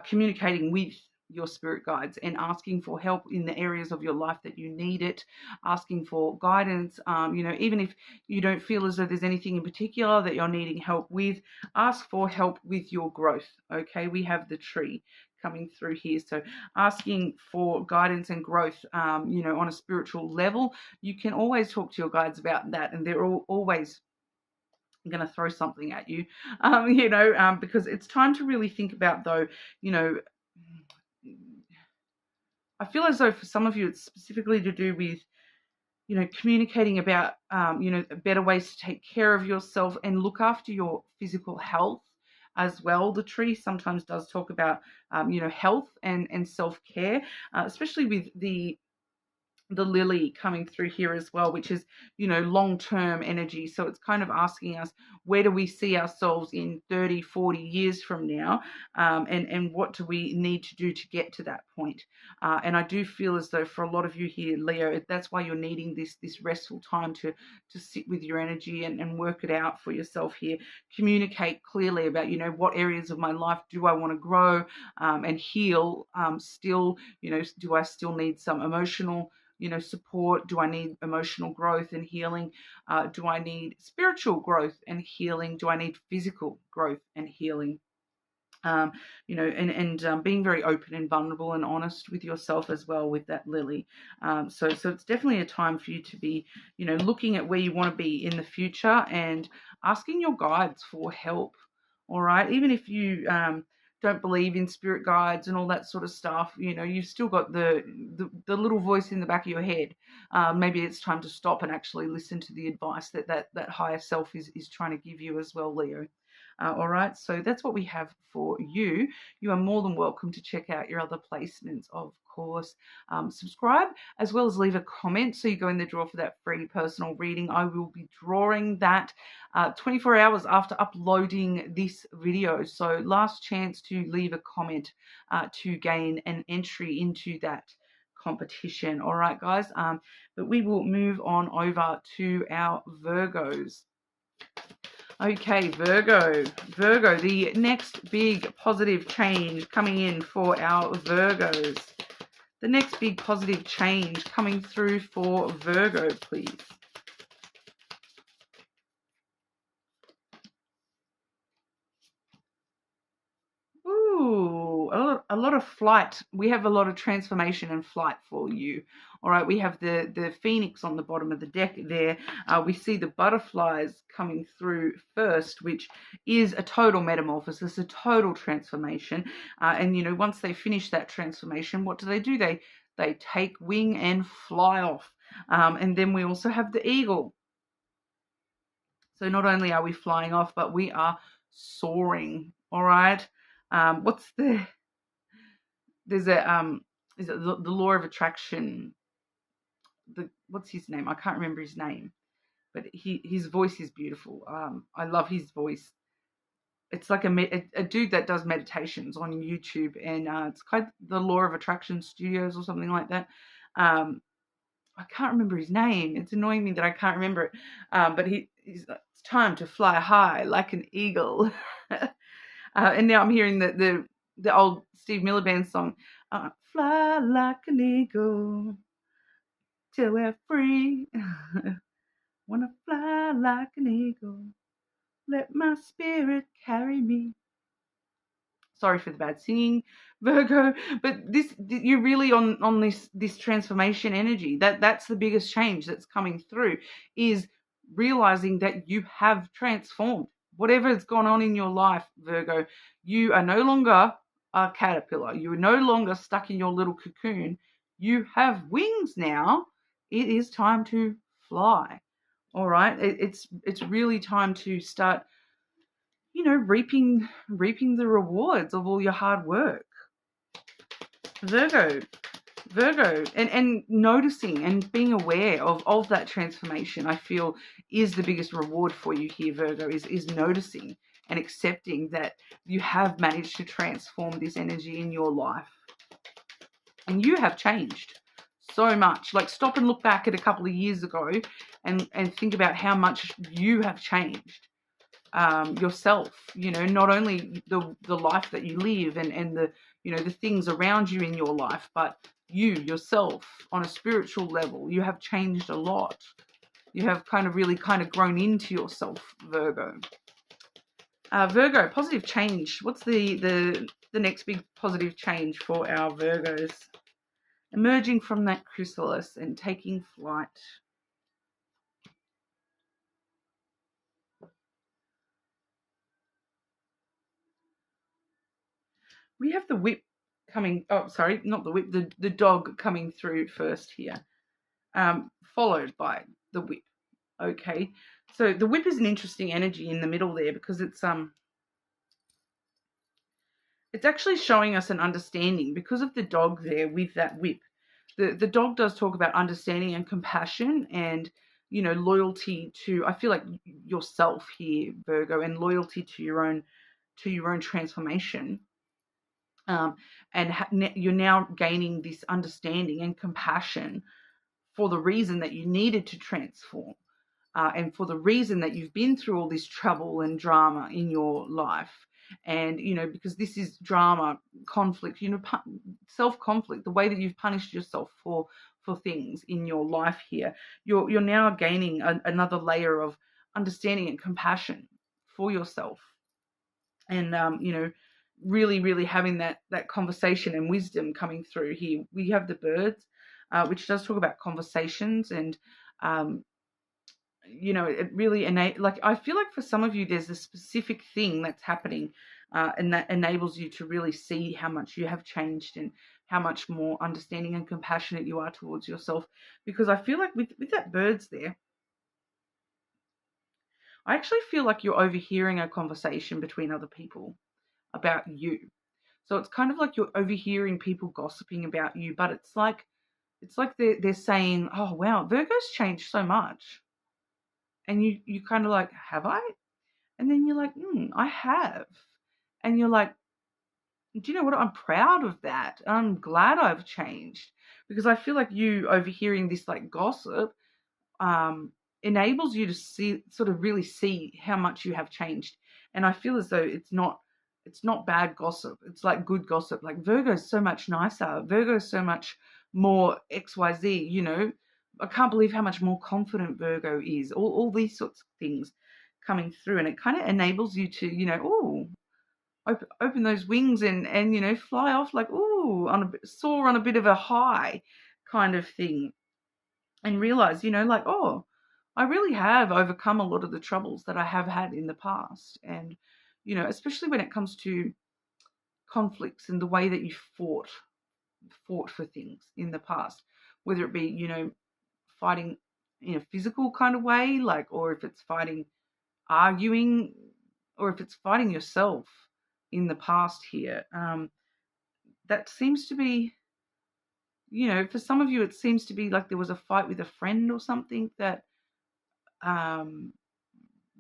communicating with your spirit guides and asking for help in the areas of your life that you need it, asking for guidance. You know, even if you don't feel as though there's anything in particular that you're needing help with, ask for help with your growth. Okay, we have the tree coming through here. So asking for guidance and growth, you know, on a spiritual level, you can always talk to your guides about that, and they're always going to throw something at you, you know, because it's time to really think about, though, you know, I feel as though for some of you it's specifically to do with, you know, communicating about, you know, better ways to take care of yourself and look after your physical health as well. The tree sometimes does talk about, you know, health and self-care, especially with the lily coming through here as well, which is, you know, long-term energy. So it's kind of asking us, where do we see ourselves in 30, 40 years from now? And what do we need to do to get to that point? And I do feel as though for a lot of you here, Leo, that's why you're needing this restful time to sit with your energy and work it out for yourself here. Communicate clearly about, you know, what areas of my life do I want to grow and heal still, you know, do I still need some emotional, you know, support? Do I need emotional growth and healing? Do I need spiritual growth and healing? Do I need physical growth and healing? You know, and being very open and vulnerable and honest with yourself as well with that lily. So it's definitely a time for you to be, you know, looking at where you want to be in the future and asking your guides for help. All right, even if you don't believe in spirit guides and all that sort of stuff, you know, you've still got the little voice in the back of your head. Maybe it's time to stop and actually listen to the advice that higher self is trying to give you as well, Leo. All right, so that's what we have for you. You are more than welcome to check out your other placements, of course. Subscribe as well as leave a comment so you go in the draw for that free personal reading. I will be drawing that 24 hours after uploading this video. So last chance to leave a comment to gain an entry into that competition. All right, guys. But we will move on over to our Virgos. Okay, Virgo, the next big positive change coming in for our Virgos. The next big positive change coming through for Virgo, please. Ooh, a lot of flight. We have a lot of transformation and flight for you. All right, we have the phoenix on the bottom of the deck there. We see the butterflies coming through first, which is a total metamorphosis, a total transformation. And, you know, once they finish that transformation, what do? They take wing and fly off. And then we also have the eagle. So not only are we flying off, but we are soaring. All right. There's a is it the law of attraction? What's his name? I can't remember his name, but his voice is beautiful. I love his voice. It's like a dude that does meditations on YouTube, and it's kind of the Law of Attraction Studios or something like that. I can't remember his name. It's annoying me that I can't remember it. But he's it's time to fly high like an eagle. And now I'm hearing the the old Steve Miller Band song, fly like an eagle till we're free. Wanna fly like an eagle, let my spirit carry me. Sorry for the bad singing, Virgo, but you're really on this transformation energy. That's the biggest change that's coming through, is realizing that you have transformed. Whatever's gone on in your life, Virgo, you are no longer a caterpillar. You are no longer stuck in your little cocoon. You have wings now. It is time to fly. All right, it's really time to start, reaping the rewards of all your hard work. Virgo, and noticing and being aware of that transformation, I feel, is the biggest reward for you here, Virgo, is noticing and accepting that you have managed to transform this energy in your life. And you have changed so much. Like, stop and look back at a couple of years ago and think about how much you have changed. Yourself, not only the life that you live and the, the things around you in your life, but you yourself on a spiritual level, you have changed a lot. You have really grown into yourself, Virgo. Virgo, positive change. What's the next big positive change for our Virgos? Emerging from that chrysalis and taking flight. We have the whip coming. Oh, sorry, not the whip. The dog coming through first here, followed by the whip. Okay, so the whip is an interesting energy in the middle there, because it's actually showing us an understanding because of the dog there with that whip. The dog does talk about understanding and compassion and, loyalty to, I feel like, yourself here, Virgo, and loyalty to your own transformation. And you're now gaining this understanding and compassion for the reason that you needed to transform, and for the reason that you've been through all this trouble and drama in your life. And, because this is drama, conflict, self-conflict, the way that you've punished yourself for things in your life here, you're now gaining another layer of understanding and compassion for yourself. And, really, really having that conversation and wisdom coming through here. We have the birds, which does talk about conversations, and, it really I feel like for some of you, there's a specific thing that's happening, and that enables you to really see how much you have changed and how much more understanding and compassionate you are towards yourself. Because I feel like with that birds there, I actually feel like you're overhearing a conversation between other people about you. So it's kind of like you're overhearing people gossiping about you, but it's like they're saying, "Oh wow, Virgo's changed so much," and you kind of like, "Have I?" And then you're like, "I have," and you're like, "Do you know what? I'm proud of that. I'm glad I've changed," because I feel like you overhearing this gossip enables you to really see how much you have changed. And I feel as though it's not bad gossip. It's like good gossip. Like, Virgo's so much nicer. Virgo's so much more XYZ, I can't believe how much more confident Virgo is. All these sorts of things coming through. And it kind of enables you to, open those wings and fly off like, soar on a bit of a high kind of thing. And realize, I really have overcome a lot of the troubles that I have had in the past. And, especially when it comes to conflicts and the way that you fought for things in the past, whether it be, fighting in a physical kind of way, or if it's fighting, arguing, or if it's fighting yourself in the past here. That seems to be, for some of you, it seems to be like there was a fight with a friend or something that,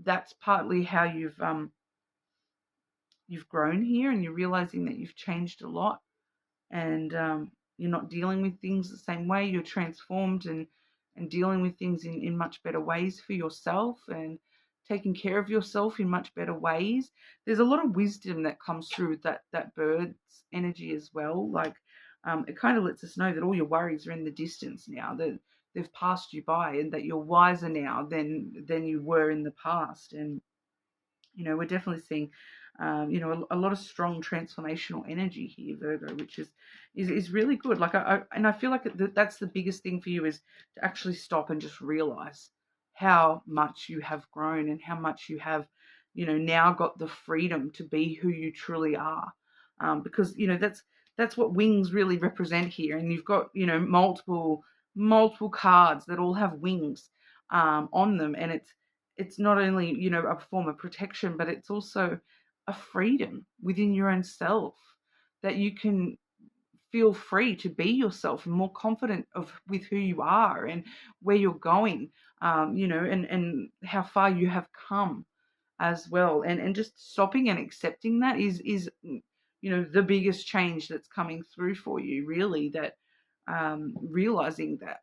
that's partly how you've grown here, and you're realizing that you've changed a lot, and you're not dealing with things the same way. You're transformed and dealing with things in much better ways for yourself, and taking care of yourself in much better ways. There's a lot of wisdom that comes through with that bird's energy as well. Like, it kind of lets us know that all your worries are in the distance now, that they've passed you by, and that you're wiser now than you were in the past. And we're definitely seeing, a lot of strong transformational energy here, Virgo, which is really good. Like, I feel like that's the biggest thing for you, is to actually stop and just realize how much you have grown and how much you have, now got the freedom to be who you truly are. Because, that's what wings really represent here. And you've got, multiple cards that all have wings on them. And it's not only, a form of protection, but it's also a freedom within your own self, that you can feel free to be yourself and more confident with who you are and where you're going, and how far you have come as well. And just stopping and accepting that is the biggest change that's coming through for you, really, that realizing that,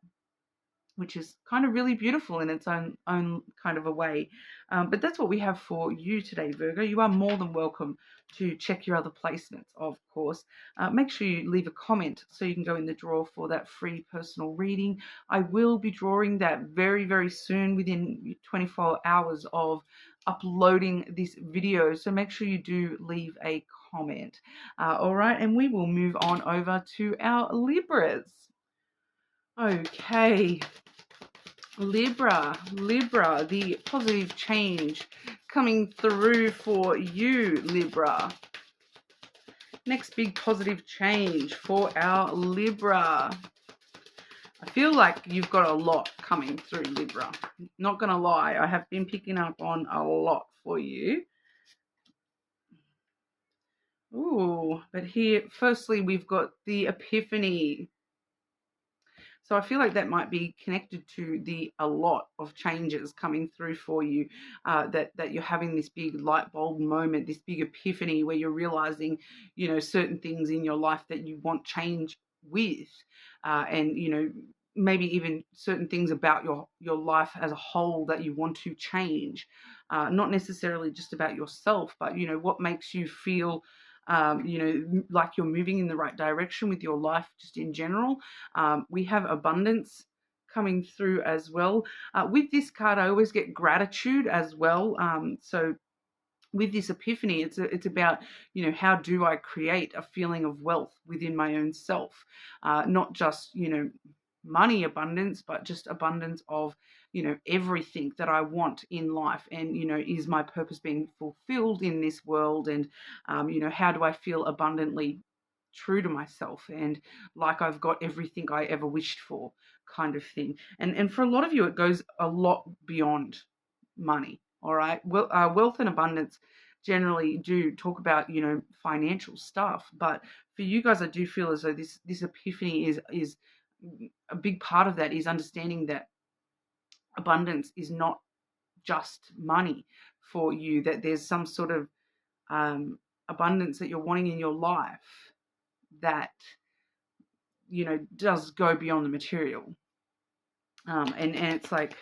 which is kind of really beautiful in its own kind of a way. But that's what we have for you today, Virgo. You are more than welcome to check your other placements, of course. Make sure you leave a comment so you can go in the draw for that free personal reading. I will be drawing that very, very soon, within 24 hours of uploading this video. So make sure you do leave a comment. All right, and we will move on over to our Libras. Okay, Libra, the positive change coming through for you, Libra. Next big positive change for our Libra. I feel like you've got a lot coming through, Libra. Not going to lie, I have been picking up on a lot for you. Ooh, but here, firstly, we've got the Epiphany. So I feel like that might be connected to a lot of changes coming through for you, that you're having this big light bulb moment, this big epiphany where you're realizing, certain things in your life that you want change with, and, maybe even certain things about your life as a whole that you want to change, not necessarily just about yourself, but, what makes you feel like you're moving in the right direction with your life just in general. We have abundance coming through as well. With this card, I always get gratitude as well. So with this epiphany, it's about, how do I create a feeling of wealth within my own self, not just, money abundance, but just abundance of, everything that I want in life. And, is my purpose being fulfilled in this world? And, how do I feel abundantly true to myself and like I've got everything I ever wished for, kind of thing. And for a lot of you, it goes a lot beyond money. All right. Well, wealth and abundance generally do talk about, financial stuff. But for you guys, I do feel as though this epiphany is a big part of that, is understanding that abundance is not just money for you, that there's some sort of abundance that you're wanting in your life that, does go beyond the material. And it's like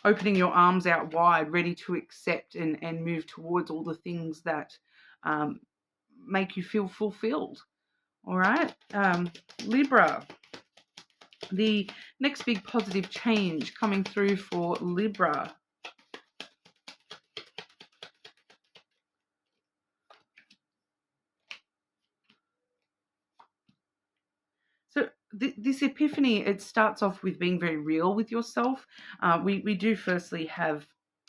opening your arms out wide, ready to accept and move towards all the things that make you feel fulfilled. All right, Libra. The next big positive change coming through for Libra. So this epiphany, it starts off with being very real with yourself. We do firstly have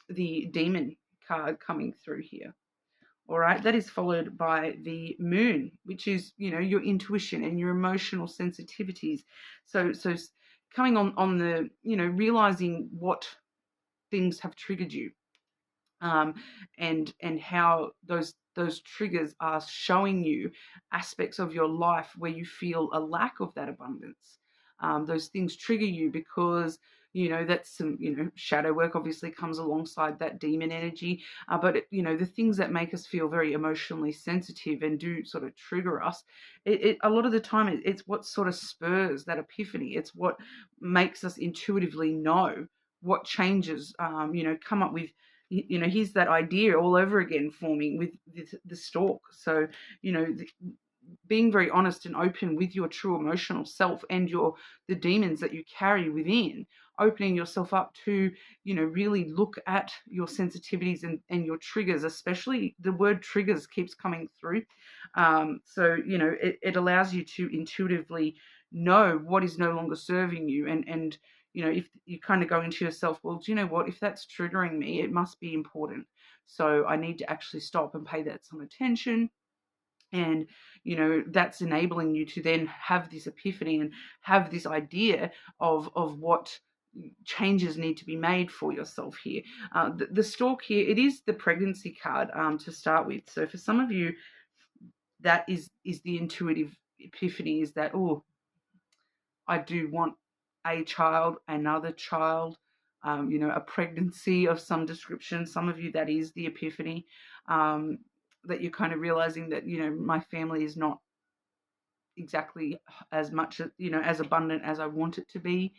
the Demon card coming through here. All right, that is followed by the Moon, which is, your intuition and your emotional sensitivities. So coming on the, realizing what things have triggered you, and how those triggers are showing you aspects of your life where you feel a lack of that abundance. Those things trigger you because, that's some, shadow work obviously comes alongside that demon energy. But, the things that make us feel very emotionally sensitive and do sort of trigger us, a lot of the time it's what sort of spurs that epiphany. It's what makes us intuitively know what changes, come up with, you know, here's that idea all over again forming with the stork. So, you know, being very honest and open with your true emotional self and the demons that you carry within, opening yourself up to, you know, really look at your sensitivities and your triggers, especially the word triggers keeps coming through. So, you know, it allows you to intuitively know what is no longer serving you. And, you know, if you kind of go into yourself, well, do you know what, if that's triggering me, it must be important. So I need to actually stop and pay that some attention. And, you know, that's enabling you to then have this epiphany and have this idea of what changes need to be made for yourself here. The stork here, it is the pregnancy card to start with. So for some of you, that is the intuitive epiphany, is that, oh, I do want a child, another child, you know, a pregnancy of some description. Some of you, that is the epiphany, that you're kind of realizing that, you know, my family is not exactly as much, you know, as abundant as I want it to be.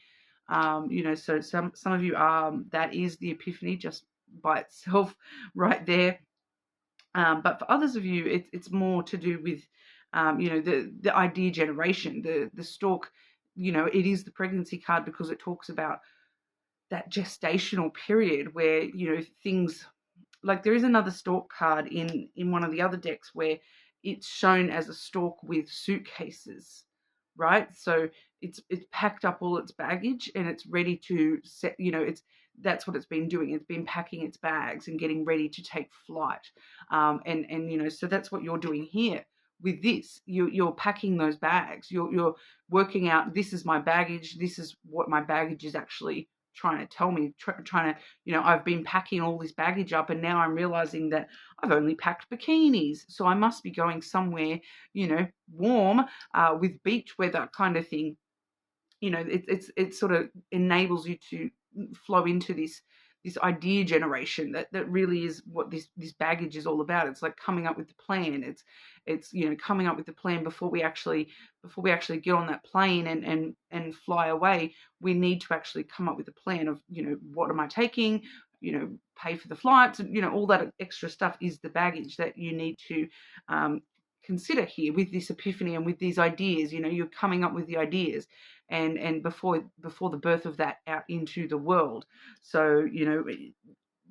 You know, so some of you are, that is the epiphany just by itself right there. But for others of you, it's more to do with, you know, the idea generation, the stork. You know, it is the pregnancy card because it talks about that gestational period where, you know, things like, there is another stork card in one of the other decks where it's shown as a stork with suitcases, right? So it's packed up all its baggage and it's ready to set, you know, that's what it's been doing. It's been packing its bags and getting ready to take flight. And you know, so that's what you're doing here with this. You're packing those bags. You're working out, this is my baggage. This is what my baggage is actually trying to tell me, trying to, you know, I've been packing all this baggage up and now I'm realizing that I've only packed bikinis. So I must be going somewhere, you know, warm, with beach weather kind of thing. You know, it sort of enables you to flow into this idea generation that really is what this baggage is all about. It's like coming up with the plan. It's you know, coming up with the plan before we actually get on that plane and fly away. We need to actually come up with a plan of, you know, what am I taking, you know, pay for the flights, and, you know, all that extra stuff is the baggage that you need to consider here with this epiphany and with these ideas. You know, you're coming up with the ideas and before the birth of that out into the world. So, you know,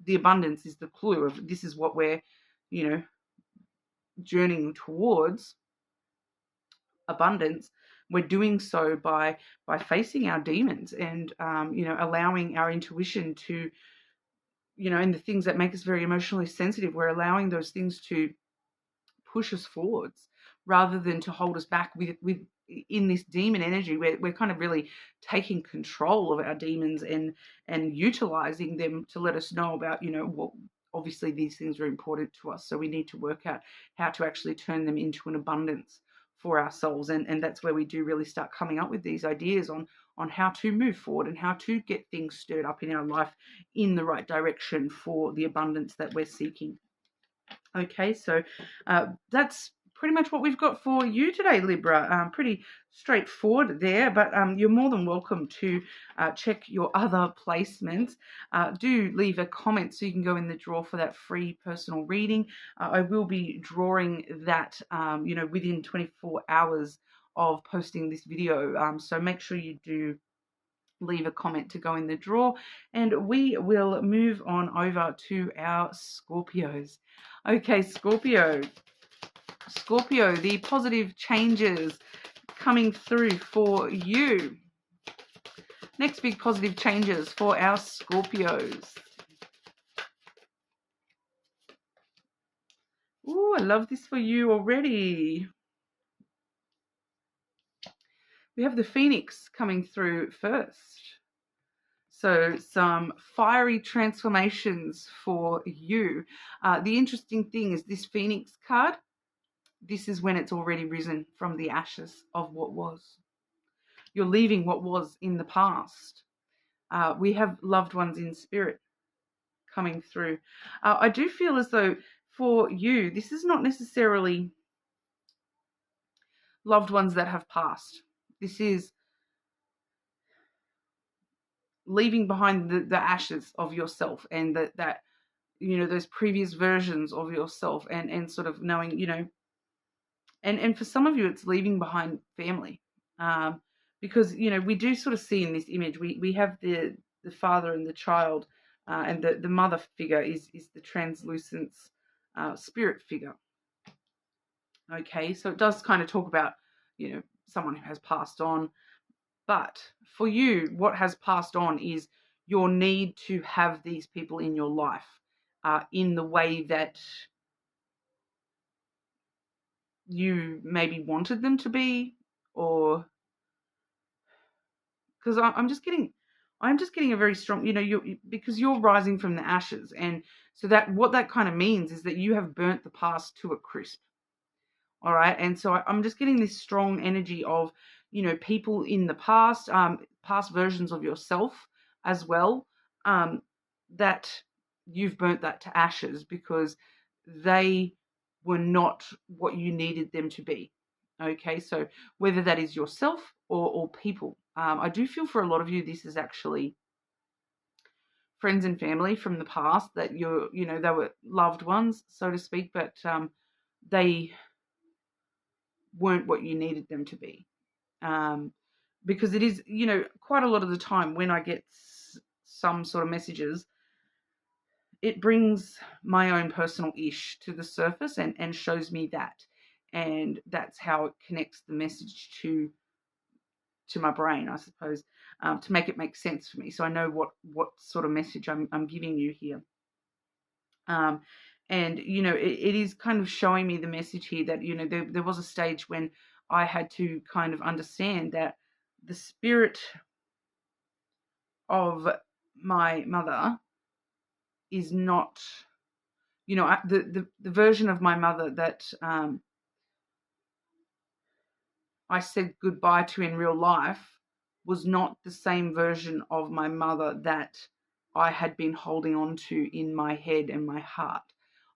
the abundance is the clue of, this is what we're, you know, journeying towards abundance. We're doing so by facing our demons and, you know, allowing our intuition to, you know, and the things that make us very emotionally sensitive, we're allowing those things to push us forwards rather than to hold us back with in this demon energy. We're kind of really taking control of our demons and utilizing them to let us know about, you know, well, obviously these things are important to us, so we need to work out how to actually turn them into an abundance for ourselves. And that's where we do really start coming up with these ideas on how to move forward and how to get things stirred up in our life in the right direction for the abundance that we're seeking. Okay, so that's pretty much what we've got for you today, Libra. Pretty straightforward there, but you're more than welcome to check your other placements. Do leave a comment so you can go in the draw for that free personal reading. I will be drawing that, you know, within 24 hours of posting this video. So make sure you do leave a comment to go in the draw, and we will move on over to our Scorpios. Okay, Scorpio, the positive changes coming through for you. Next big positive changes for our Scorpios. Ooh, I love this for you already. We have the Phoenix coming through first. So some fiery transformations for you. The interesting thing is this Phoenix card, this is when it's already risen from the ashes of what was. You're leaving what was in the past. We have loved ones in spirit coming through. I do feel as though for you, this is not necessarily loved ones that have passed. This is leaving behind the ashes of yourself and that you know, those previous versions of yourself, and sort of knowing, you know, and for some of you, it's leaving behind family. Because, you know, we do sort of see in this image, we have the father and the child, and the mother figure is the translucent spirit figure. Okay, so it does kind of talk about, you know, someone who has passed on. But for you, what has passed on is your need to have these people in your life in the way that you maybe wanted them to be, or because I'm just getting a very strong, you know, because you're rising from the ashes, and so that what that kind of means is that you have burnt the past to a crisp. All right, and so I'm just getting this strong energy of, you know, people in the past, past versions of yourself as well, that you've burnt that to ashes because they were not what you needed them to be. Okay, so whether that is yourself or people, I do feel for a lot of you this is actually friends and family from the past that you know, they were loved ones, so to speak, but they weren't what you needed them to be. Because it is, you know, quite a lot of the time when I get some sort of messages, it brings my own personal ish to the surface and shows me that. And that's how it connects the message to my brain, I suppose, to make it make sense for me. So I know what sort of message I'm giving you here. And, you know, it is kind of showing me the message here that, you know, there was a stage when I had to kind of understand that the spirit of my mother is not, you know, the version of my mother that I said goodbye to in real life was not the same version of my mother that I had been holding on to in my head and my heart.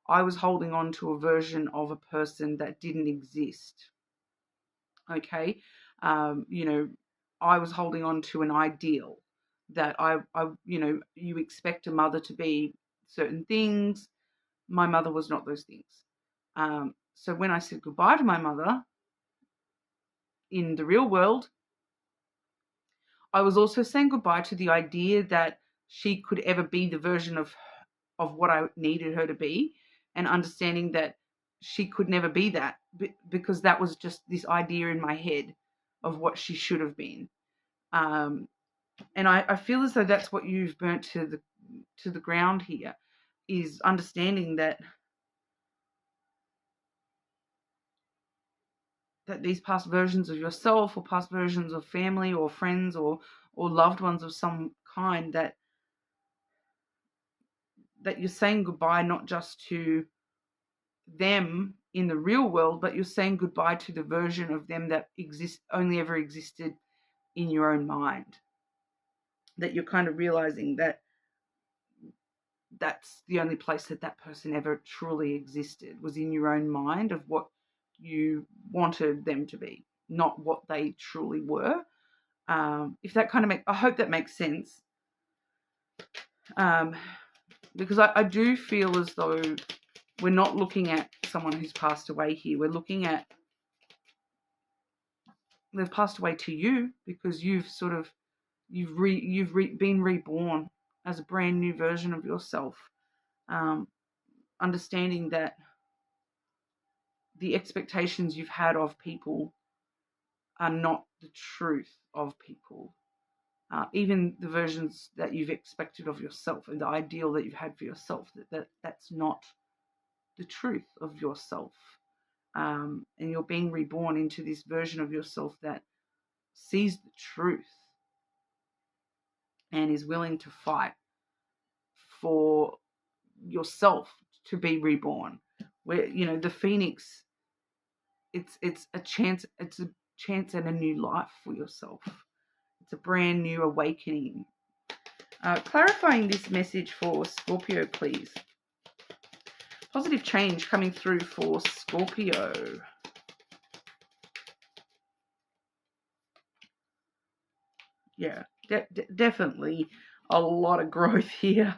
I was holding on to a version of a person that didn't exist. Okay. You know, I was holding on to an ideal that you know, you expect a mother to be certain things. My mother was not those things. So when I said goodbye to my mother in the real world, I was also saying goodbye to the idea that she could ever be the version of what I needed her to be, and understanding that she could never be that because that was just this idea in my head of what she should have been. And I feel as though that's what you've burnt to the ground here, is understanding that these past versions of yourself or past versions of family or friends or loved ones of some kind, that you're saying goodbye not just to them in the real world, but you're saying goodbye to the version of them that only ever existed in your own mind. That you're kind of realizing that that's the only place that person ever truly existed, was in your own mind of what you wanted them to be, not what they truly were. If that kind of I hope that makes sense. Because I do feel as though we're not looking at someone who's passed away here. We're looking at, they've passed away to you because you've sort of, been reborn as a brand new version of yourself. Understanding that the expectations you've had of people are not the truth of people. Even the versions that you've expected of yourself and the ideal that you've had for yourself, that's not the truth of yourself. And you're being reborn into this version of yourself that sees the truth and is willing to fight for yourself to be reborn. Where, you know, the phoenix, it's a chance at a new life for yourself. It's a brand new awakening. Clarifying this message for Scorpio, please. Positive change coming through for Scorpio. Yeah, definitely a lot of growth here.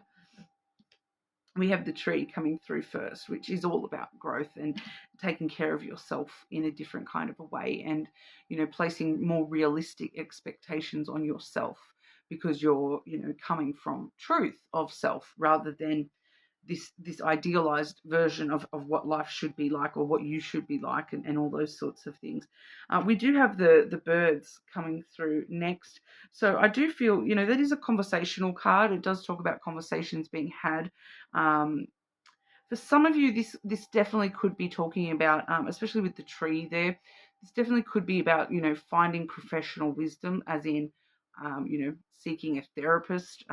we have the tree coming through first, which is all about growth and taking care of yourself in a different kind of a way, and placing more realistic expectations on yourself, because you're coming from truth of self rather than this idealized version of what life should be like, or what you should be like, and all those sorts of things. We do have the birds coming through next. So I do feel, that is a conversational card. It does talk about conversations being had. For some of you, this definitely could be talking about, especially with the tree there, this definitely could be about, finding professional wisdom, as in, seeking a therapist,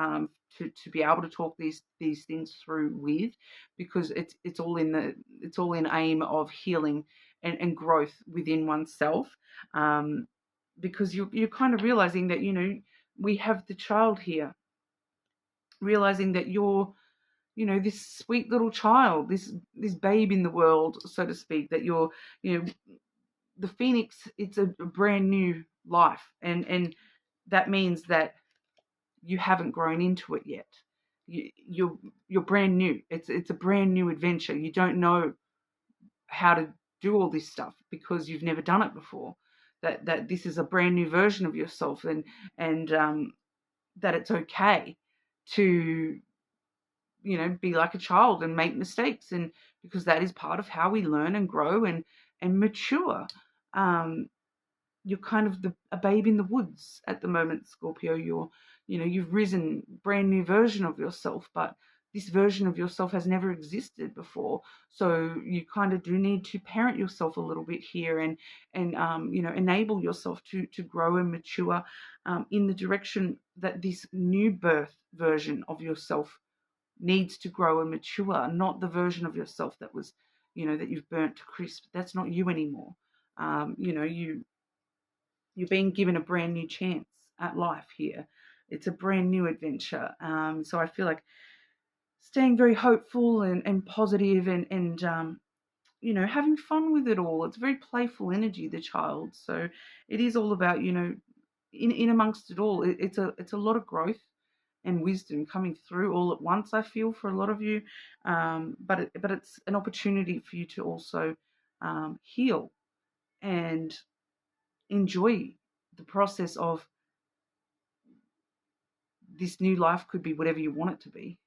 to be able to talk these things through with, because it's all in aim of healing and growth within oneself, because you're kind of realizing that, we have the child here, realizing that you're, this sweet little child, this babe in the world, so to speak, that you're, the phoenix, it's a brand new life. And that means that you haven't grown into it yet. You're brand new. It's a brand new adventure. You don't know how to do all this stuff because you've never done it before. That this is a brand new version of yourself, and that it's okay to be like a child and make mistakes, and because that is part of how we learn and grow and mature. You're kind of a babe in the woods at the moment, Scorpio. You've risen, brand new version of yourself, but this version of yourself has never existed before. So you kind of do need to parent yourself a little bit here, and enable yourself to grow and mature in the direction that this new birth version of yourself needs to grow and mature, not the version of yourself that was, that you've burnt to crisp. That's not you anymore. You're being given a brand new chance at life here. It's a brand new adventure. So I feel like staying very hopeful and positive, and having fun with it all. It's very playful energy, the child. So it is all about, in amongst it all, it's a lot of growth and wisdom coming through all at once, I feel, for a lot of you. But it's an opportunity for you to also heal and enjoy the process of this new life. Could be whatever you want it to be.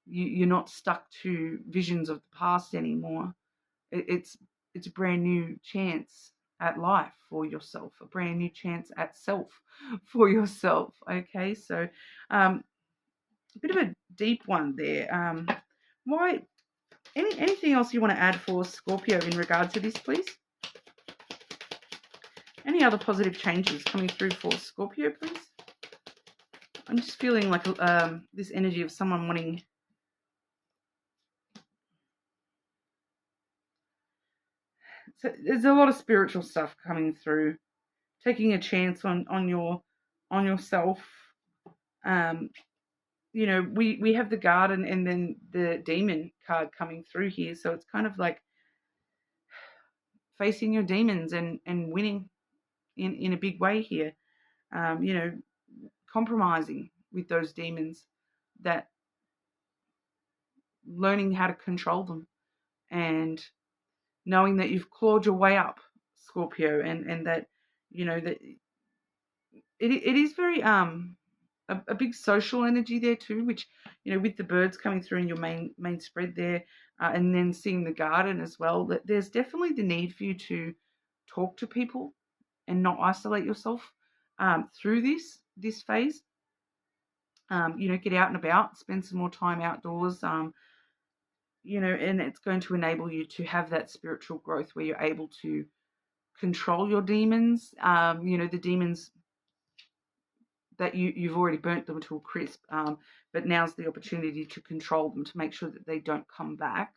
You're not stuck to visions of the past anymore. It's a brand new chance at life for yourself, a brand new chance at self for yourself. Okay, so a bit of a deep one there. Why? Anything else you want to add for Scorpio in regard to this, please? Any other positive changes coming through for Scorpio, please? I'm just feeling like this energy of someone wanting. So there's a lot of spiritual stuff coming through, taking a chance on yourself. We have the garden and then the demon card coming through here, so it's kind of like facing your demons and winning in a big way here. Compromising with those demons, that learning how to control them, and knowing that you've clawed your way up, Scorpio, and that that it is very a big social energy there too, which with the birds coming through in your main spread there, and then seeing the garden as well, that there's definitely the need for you to talk to people and not isolate yourself through this phase. Get out and about, spend some more time outdoors, and it's going to enable you to have that spiritual growth where you're able to control your demons. The demons that you've already burnt them to a crisp, but now's the opportunity to control them, to make sure that they don't come back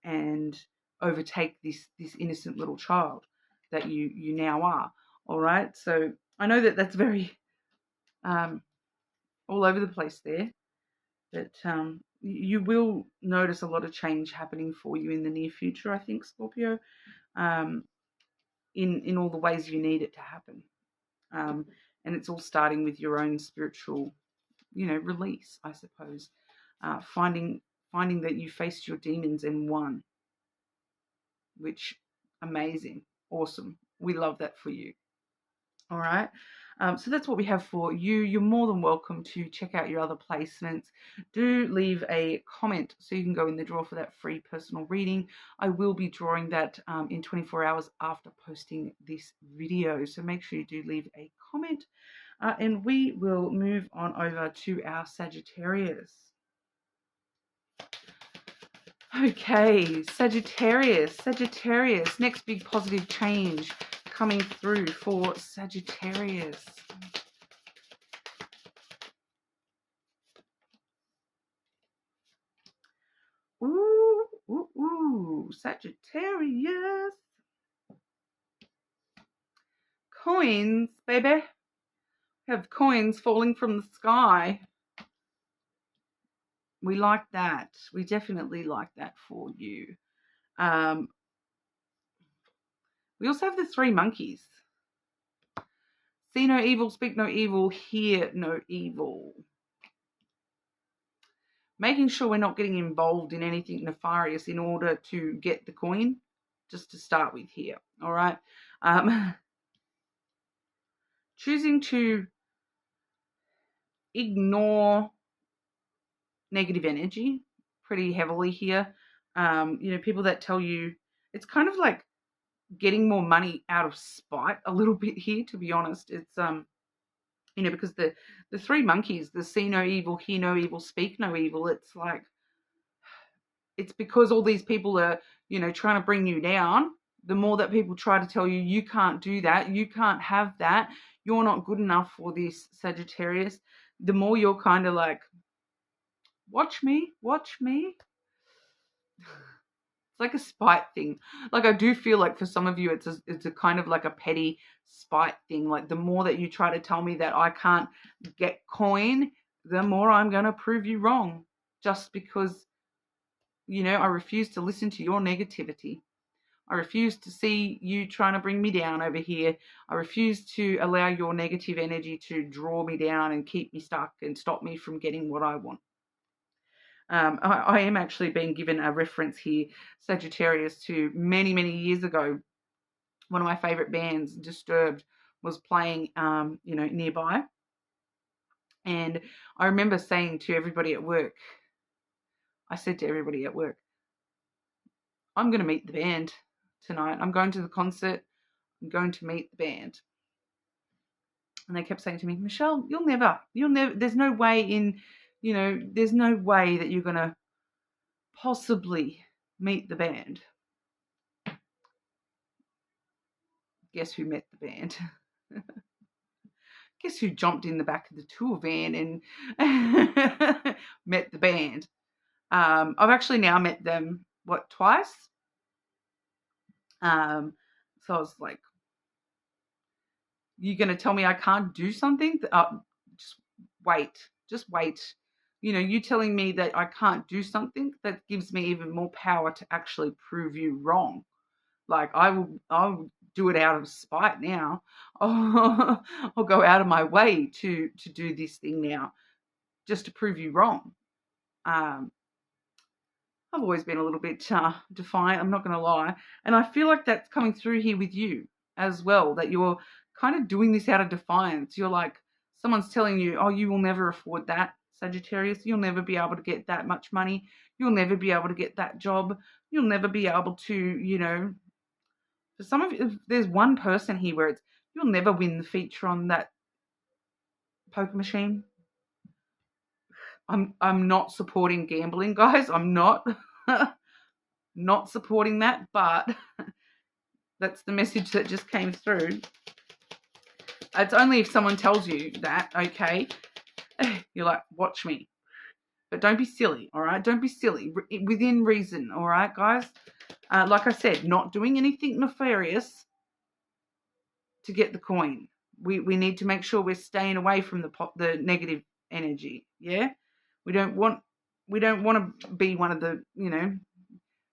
and overtake this innocent little child that you now are. All right, so I know that that's very all over the place there, but you will notice a lot of change happening for you in the near future, I think, Scorpio, in all the ways you need it to happen. And it's all starting with your own spiritual, release, I suppose. Finding finding that you faced your demons and won, which, amazing, awesome. We love that for you. All right. So that's what we have for you. You're more than welcome to check out your other placements. Do leave a comment so you can go in the draw for that free personal reading. I will be drawing that in 24 hours after posting this video. So make sure you do leave a comment. And we will move on over to our Sagittarius. Okay, Sagittarius, next big positive change coming through for Sagittarius. Ooh, Sagittarius. Coins, baby. We have coins falling from the sky. We like that. We definitely like that for you. We also have the 3 monkeys. See no evil, speak no evil, hear no evil. Making sure we're not getting involved in anything nefarious in order to get the coin, just to start with here, all right? Choosing to ignore negative energy pretty heavily here. People that tell you, it's kind of like getting more money out of spite a little bit here, to be honest. It's because the 3 monkeys, the see no evil, hear no evil, speak no evil, it's like, it's because all these people are, trying to bring you down. The more that people try to tell you, you can't do that, you can't have that, you're not good enough for this, Sagittarius, the more you're kind of like, watch me. It's like a spite thing. Like, I do feel like for some of you, it's a kind of like a petty spite thing. Like, the more that you try to tell me that I can't get coin, the more I'm going to prove you wrong. Just because, I refuse to listen to your negativity. I refuse to see you trying to bring me down over here. I refuse to allow your negative energy to draw me down and keep me stuck and stop me from getting what I want. I am actually being given a reference here, Sagittarius, to many, many years ago. One of my favourite bands, Disturbed, was playing, nearby. And I remember saying to everybody at work, I'm going to meet the band tonight. I'm going to the concert. I'm going to meet the band. And they kept saying to me, Michelle, you'll never, there's no way there's no way that you're going to possibly meet the band. Guess who met the band? Guess who jumped in the back of the tour van and met the band? I've actually now met them, twice? So I was like, you're going to tell me I can't do something? Just wait. You telling me that I can't do something, that gives me even more power to actually prove you wrong. Like, I'll do it out of spite now. I'll go out of my way to do this thing now, just to prove you wrong. I've always been a little bit defiant, I'm not going to lie. And I feel like that's coming through here with you as well, that you're kind of doing this out of defiance. You're like, someone's telling you, oh, you will never afford that, Sagittarius. You'll never be able to get that much money. You'll never be able to get that job. You'll never be able to, for some of you, there's one person here where it's, you'll never win the feature on that poker machine. I'm not supporting gambling, guys. I'm not supporting that, but that's the message that just came through. It's only if someone tells you that, okay, you're like, watch me. But don't be silly, all right? Don't be silly. Within reason, all right, guys? Like I said, not doing anything nefarious to get the coin. We need to make sure we're staying away from the negative energy, yeah? We don't want to be one of the,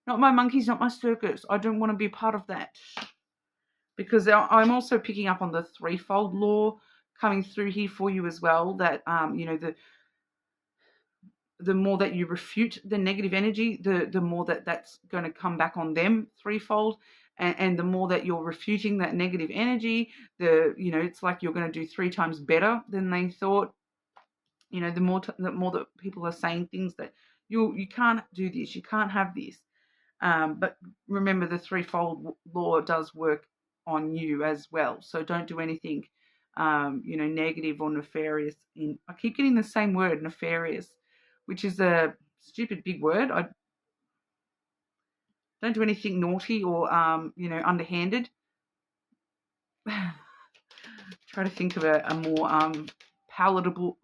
not my monkeys, not my circus. I don't want to be a part of that. Because I'm also picking up on the threefold law coming through here for you as well, that, the more that you refute the negative energy, the more that's going to come back on them threefold. And the more that you're refuting that negative energy, it's like you're going to do 3 times better than they thought. The more that people are saying things that you can't do this, you can't have this. But remember, the threefold law does work on you as well. So don't do anything, negative or nefarious. I keep getting the same word, nefarious, which is a stupid big word. I don't do anything naughty or, underhanded. Try to think of a more palatable.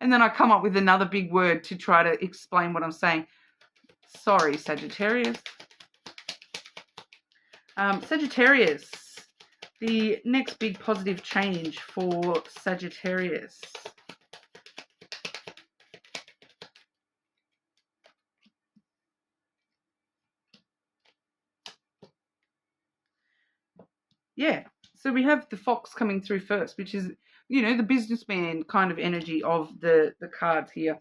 And then I come up with another big word to try to explain what I'm saying. Sorry, Sagittarius. Sagittarius, the next big positive change for Sagittarius. Yeah, so we have the fox coming through first, which is, the businessman kind of energy of the cards here.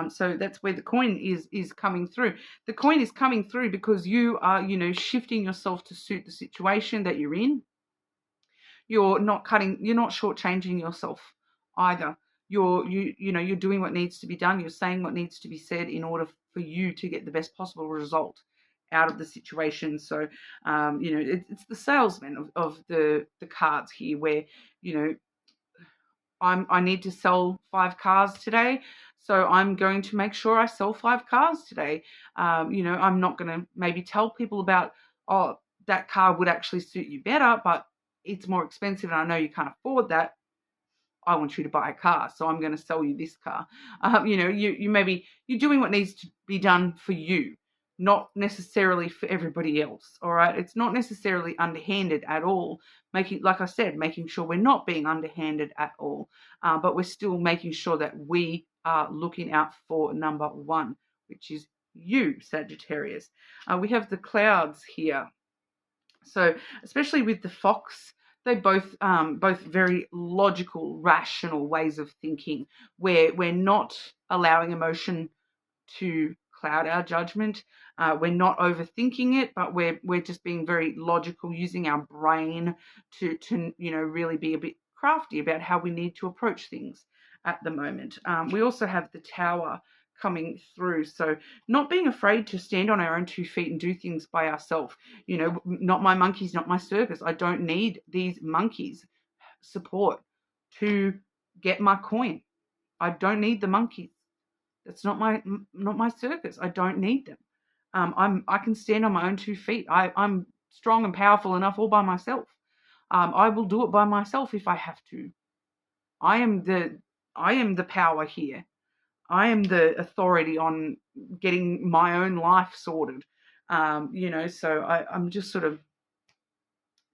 So that's where the coin is coming through. The coin is coming through because you are, shifting yourself to suit the situation that you're in. You're not shortchanging yourself either. You're doing what needs to be done. You're saying what needs to be said in order for you to get the best possible result out of the situation. So, it's the salesman of the cards here, where, I need to sell 5 cars today, so I'm going to make sure I sell 5 cars today. I'm not going to maybe tell people about, oh, that car would actually suit you better, but it's more expensive and I know you can't afford that. I want you to buy a car, so I'm going to sell you this car. You're doing what needs to be done for you, not necessarily for everybody else. All right, it's not necessarily underhanded at all. Like I said, making sure we're not being underhanded at all, but we're still making sure that we are looking out for number 1, which is you, Sagittarius. We have the clouds here. So especially with the fox, they both very logical, rational ways of thinking, where we're not allowing emotion to cloud our judgment. We're not overthinking it, but we're just being very logical, using our brain to really be a bit crafty about how we need to approach things at the moment. We also have the Tower coming through, so not being afraid to stand on our own 2 feet and do things by ourselves. Not my monkeys, not my circus. I don't need these monkeys' support to get my coin. I don't need the monkeys. That's not my circus. I don't need them. I can stand on my own 2 feet. I'm strong and powerful enough all by myself. I will do it by myself if I have to. I am the power here. I am the authority on getting my own life sorted. So I'm just sort of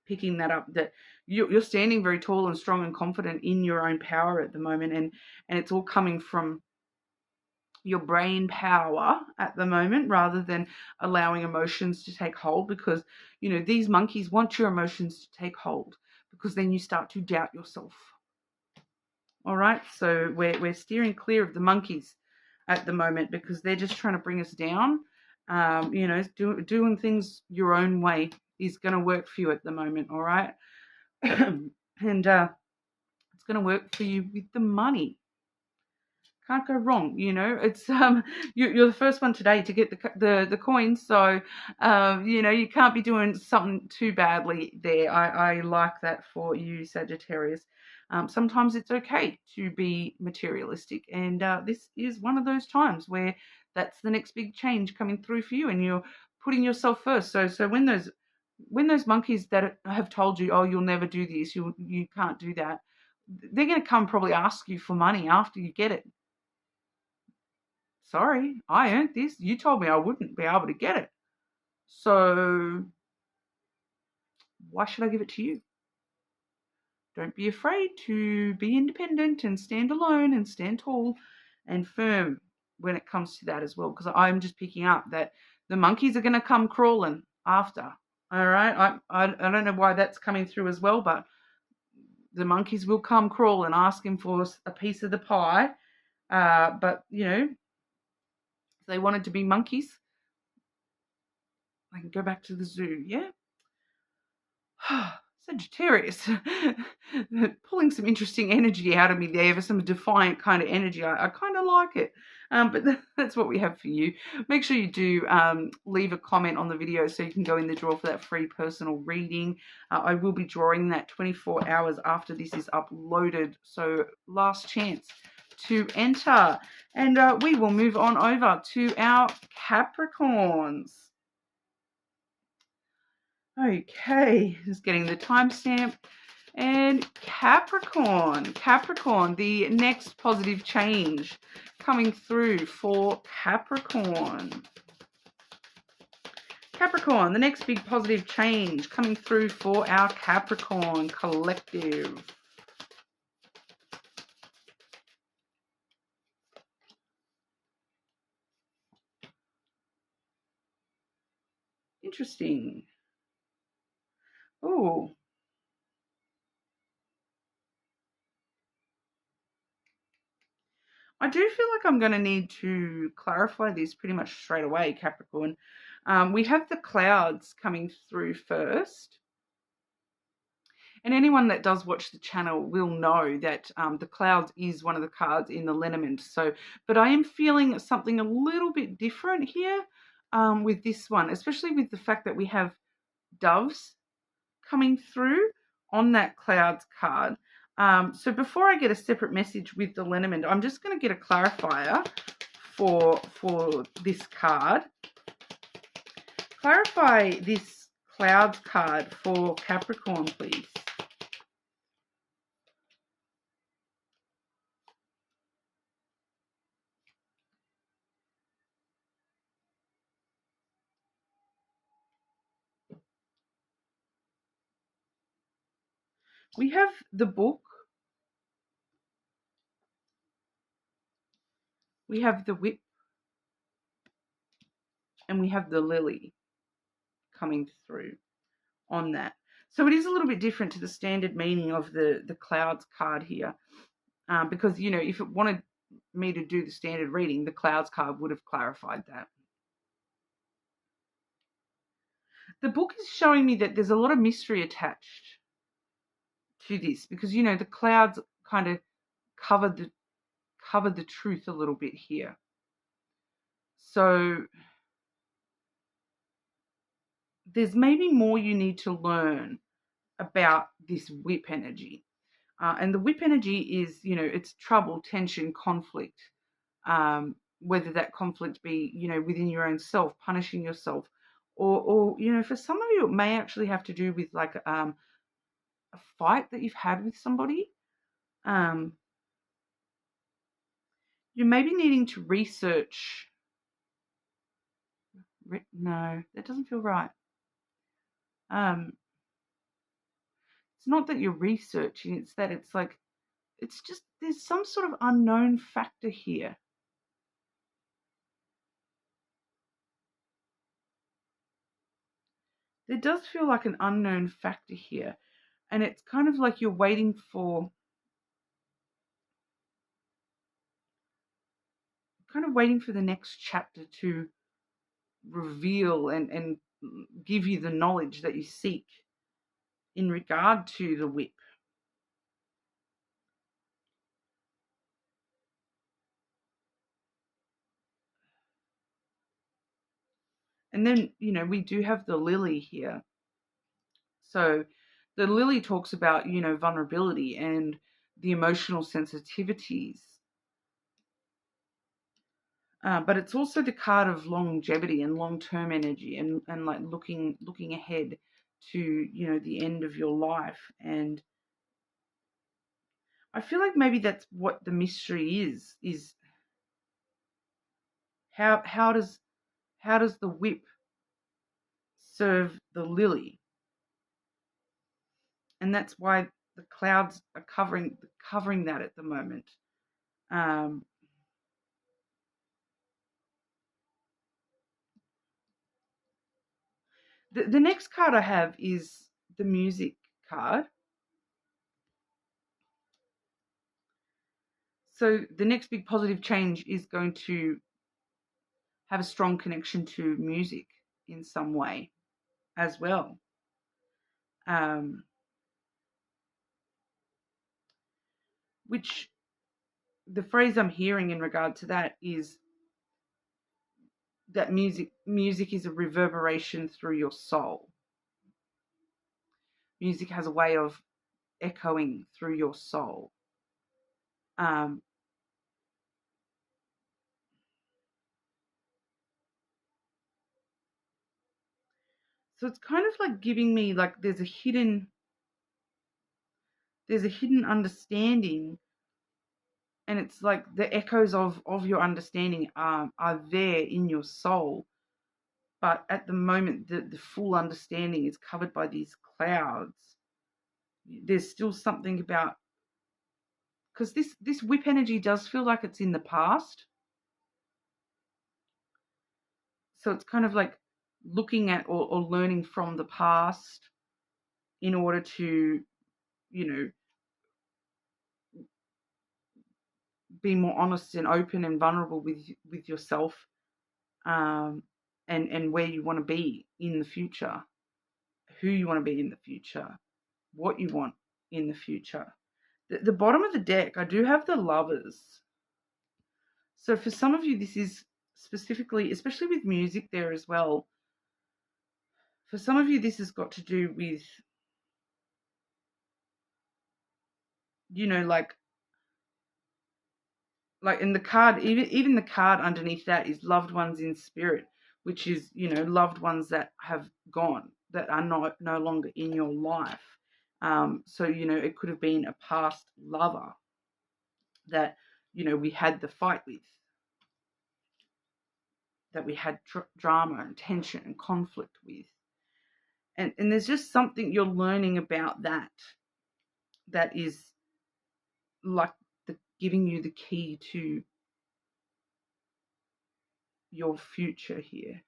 picking that up, that you're standing very tall and strong and confident in your own power at the moment, and it's all coming from your brain power at the moment, rather than allowing emotions to take hold, because these monkeys want your emotions to take hold, because then you start to doubt yourself. All right, so we're steering clear of the monkeys at the moment, because they're just trying to bring us down. Doing things your own way is going to work for you at the moment. All right, and it's going to work for you with the money. Can't go wrong. It's you're the first one today to get the coins, so you can't be doing something too badly there. I like that for you, Sagittarius. Sometimes it's okay to be materialistic, and this is one of those times where that's the next big change coming through for you, and you're putting yourself first. So when those monkeys that have told you, oh, you'll never do this, you can't do that, they're going to come probably ask you for money after you get it. Sorry, I earned this. You told me I wouldn't be able to get it. So why should I give it to you? Don't be afraid to be independent and stand alone and stand tall and firm when it comes to that as well, because I'm just picking up that the monkeys are going to come crawling after. All right, I don't know why that's coming through as well, but the monkeys will come crawling asking for a piece of the pie. But they wanted to be monkeys, I can go back to the zoo, yeah? Sagittarius, pulling some interesting energy out of me there for some defiant kind of energy. I kind of like it, but that's what we have for you. Make sure you do leave a comment on the video so you can go in the draw for that free personal reading. I will be drawing that 24 hours after this is uploaded, so last chance to enter. And we will move on over to our Capricorns. Okay, just getting the timestamp. And Capricorn, the next positive change coming through for Capricorn. Capricorn, the next big positive change coming through for our Capricorn collective. Interesting. Oh. I do feel like I'm going to need to clarify this pretty much straight away, Capricorn. We have the clouds coming through first. And anyone that does watch the channel will know that the clouds is one of the cards in the Lenormand. So, but I am feeling something a little bit different here with this one, especially with the fact that we have doves coming through on that clouds card. So before I get a separate message with the Lenormand, I'm just going to get a clarifier for this card. Clarify this clouds card for Capricorn, please. We have the book, we have the whip, and we have the lily coming through on that. So it is a little bit different to the standard meaning of the clouds card here, because, you know, if it wanted me to do the standard reading, the clouds card would have clarified that. The book is showing me that there's a lot of mystery attached to this because, you know, the clouds kind of cover the truth a little bit here. So there's maybe more you need to learn about this whip energy. And the whip energy is, you know, it's trouble, tension, conflict, whether that conflict be, you know, within your own self, punishing yourself, or you know, for some of you, it may actually have to do with like a fight that you've had with somebody. You may be needing to research. No, that doesn't feel right. It's not that you're researching, it's that it's like, it's just, there's some sort of unknown factor here. There does feel like an unknown factor here. And it's kind of like you're waiting for the next chapter to reveal and give you the knowledge that you seek in regard to the whip. And then, you know, we do have the lily here. So the lily talks about, you know, vulnerability and the emotional sensitivities. But it's also the card of longevity and long-term energy and like looking ahead to, you know, the end of your life. And I feel like maybe that's what the mystery is how does the whip serve the lily? And that's why the clouds are covering that at the moment. The next card I have is the music card. So the next big positive change is going to have a strong connection to music in some way as well. Which the phrase I'm hearing in regard to that is that music is a reverberation through your soul. Music has a way of echoing through your soul. So it's kind of like giving me like there's a hidden understanding, and it's like the echoes of your understanding are there in your soul, but at the moment the full understanding is covered by these clouds. There's still something about, because this whip energy does feel like it's in the past. So it's kind of like looking at or learning from the past in order to, be more honest and open and vulnerable with yourself, and where you want to be in the future, who you want to be in the future, what you want in the future. The bottom of the deck, I do have the Lovers. So for some of you, this is specifically, especially with music there as well, for some of you, this has got to do with, like in the card, even the card underneath that is loved ones in spirit, which is, loved ones that have gone, that are no longer in your life. So, it could have been a past lover that, we had the fight with, that we had drama and tension and conflict with. And there's just something you're learning about that is like giving you the key to your future here.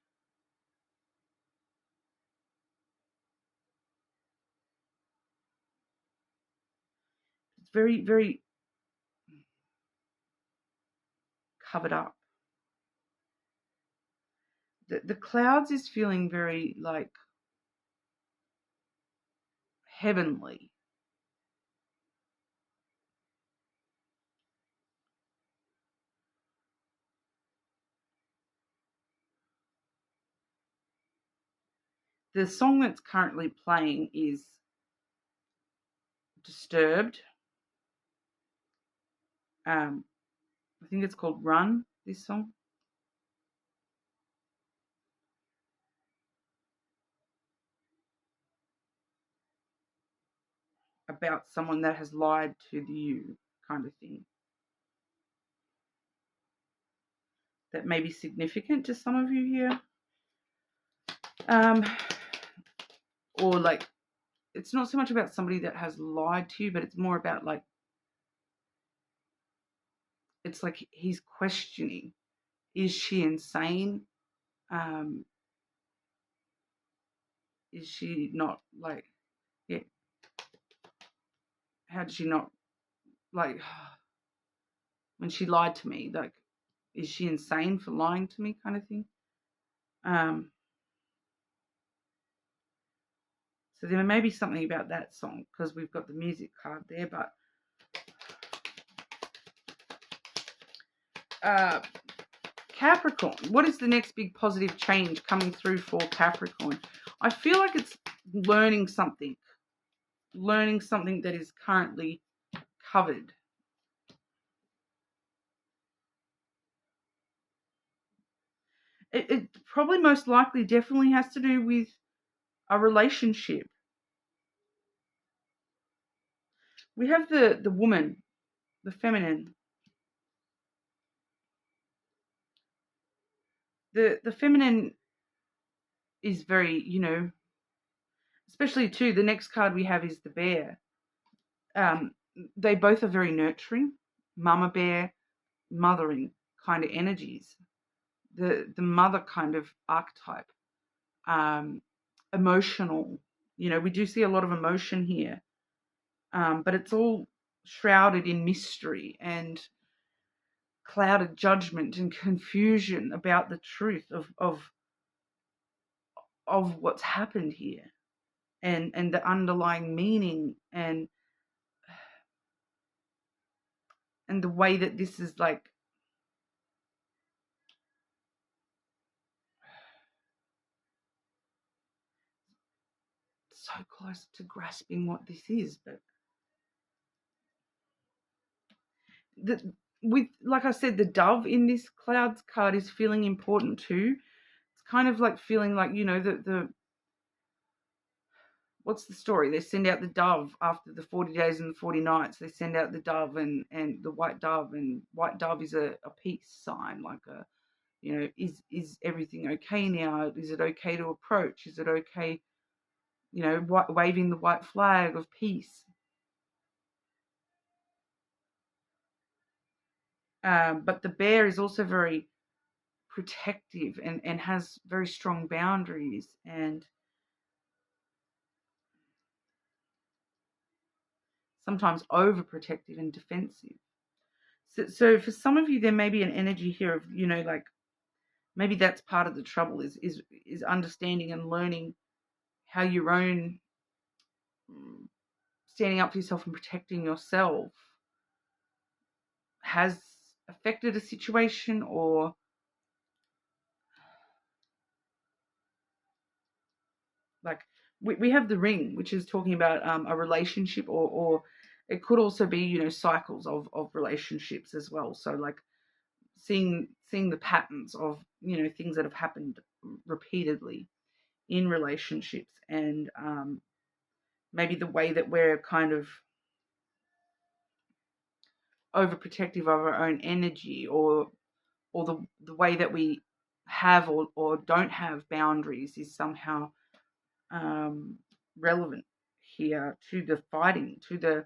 It's very, very covered up. The clouds is feeling very like heavenly. The song that's currently playing is Disturbed. I think it's called Run, this song. About someone that has lied to you, kind of thing. That may be significant to some of you here. Or like, it's not so much about somebody that has lied to you, but it's more about like, it's like he's questioning, is she insane? Is she not like, yeah, how did she not, like, when she lied to me, like, is she insane for lying to me, kind of thing? So there may be something about that song, because we've got the music card there, but Capricorn, what is the next big positive change coming through for Capricorn? I feel like it's learning something that is currently covered. It probably most likely definitely has to do with a relationship. We have the woman, the feminine. The feminine is very, especially too, the next card we have is the bear. They both are very nurturing, mama bear, mothering kind of energies. The mother kind of archetype, emotional. We do see a lot of emotion here, but it's all shrouded in mystery, and clouded judgment and confusion about the truth of what's happened here, and the underlying meaning, and the way that this is like so close to grasping what this is. But with, like I said, the dove in this clouds card is feeling important too. It's kind of like feeling like, you know, the what's the story? They send out the dove after the 40 days and the 40 nights. They send out the dove and the white dove, and white dove is a peace sign, like a, you know, is everything okay now? Is it okay to approach? Is it okay, you know, waving the white flag of peace? But the bear is also very protective and has very strong boundaries, and sometimes overprotective and defensive. So for some of you, there may be an energy here of, you know, like maybe that's part of the trouble is understanding and learning how your own standing up for yourself and protecting yourself has affected a situation, or like we have the ring, which is talking about a relationship, or it could also be, you know, cycles of relationships as well. So like seeing the patterns of, you know, things that have happened repeatedly in relationships, and maybe the way that we're kind of overprotective of our own energy, or the way that we have or don't have boundaries is somehow relevant here to the fighting, to the,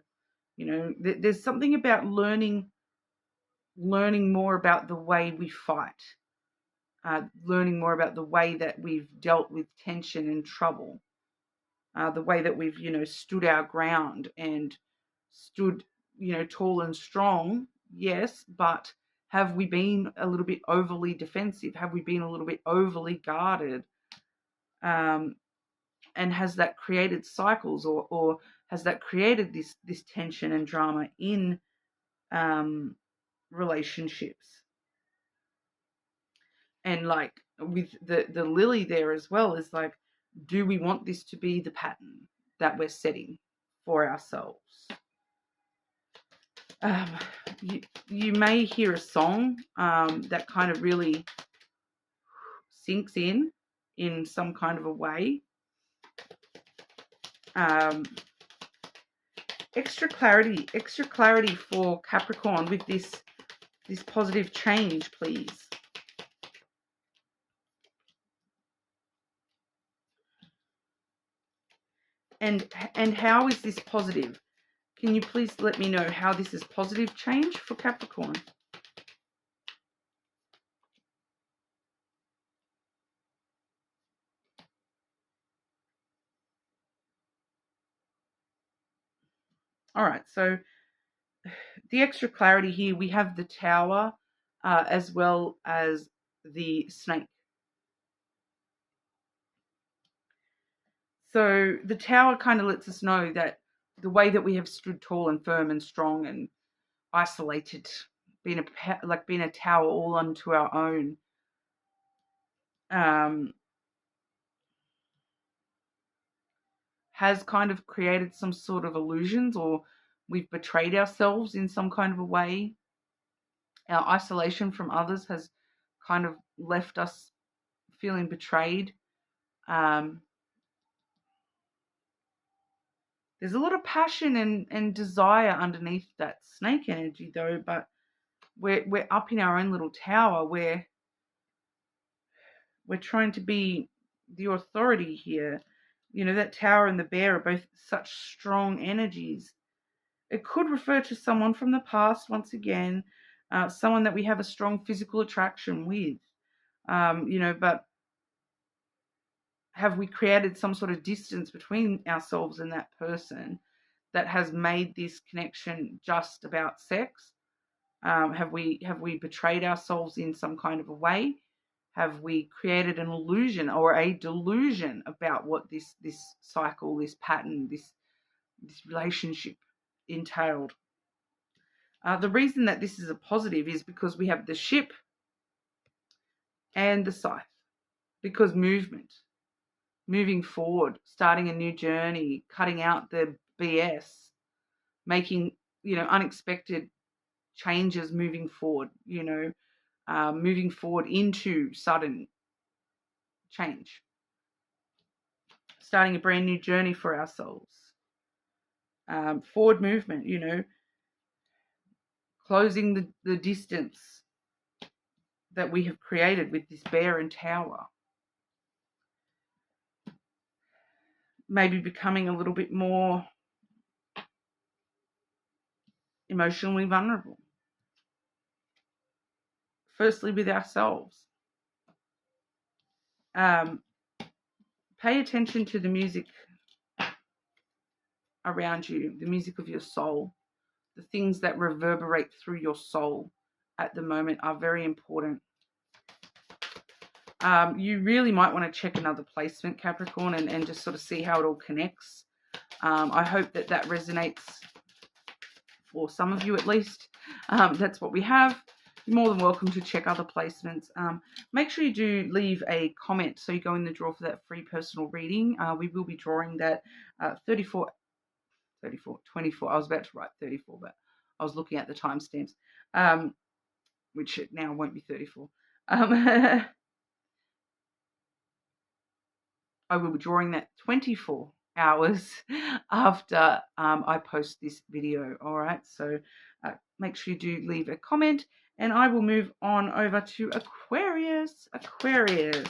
you know, there's something about learning more about the way we fight, learning more about the way that we've dealt with tension and trouble, the way that we've, you know, stood our ground and stood, you know, tall and strong, yes, but have we been a little bit overly defensive? Have we been a little bit overly guarded? And has that created cycles, or has that created this tension and drama in relationships? And like with the lily there as well, is like, do we want this to be the pattern that we're setting for ourselves? You may hear a song that kind of really sinks in some kind of a way. Extra clarity for Capricorn with this positive change, please. And how is this positive? Can you please let me know how this is positive change for Capricorn? All right, so the extra clarity here, we have the Tower as well as the Snake. So the Tower kind of lets us know that the way that we have stood tall and firm and strong and isolated, being a tower all unto our own, has kind of created some sort of illusions, or we've betrayed ourselves in some kind of a way. Our isolation from others has kind of left us feeling betrayed. There's a lot of passion and desire underneath that snake energy, though, but we're up in our own little tower where we're trying to be the authority here. You know, that Tower and the Bear are both such strong energies. It could refer to someone from the past, once again, someone that we have a strong physical attraction with, you know, but have we created some sort of distance between ourselves and that person that has made this connection just about sex? Have we betrayed ourselves in some kind of a way? Have we created an illusion or a delusion about what this cycle, this pattern, this relationship entailed? The reason that this is a positive is because we have the ship and the scythe. Because moving forward, starting a new journey, cutting out the BS, making, unexpected changes moving forward, moving forward into sudden change, starting a brand new journey for ourselves. Forward movement, closing the distance that we have created with this bear and tower. Maybe becoming a little bit more emotionally vulnerable. Firstly, with ourselves. Pay attention to the music around you, the music of your soul. The things that reverberate through your soul at the moment are very important. You really might want to check another placement, Capricorn, and just sort of see how it all connects. I hope that resonates for some of you at least. That's what we have. You're more than welcome to check other placements. Make sure you do leave a comment so you go in the draw for that free personal reading. We will be drawing that 24. I was about to write 34, but I was looking at the timestamps, which it now won't be 34. I will be drawing that 24 hours after I post this video. All right, so make sure you do leave a comment, and I will move on over to Aquarius. Aquarius.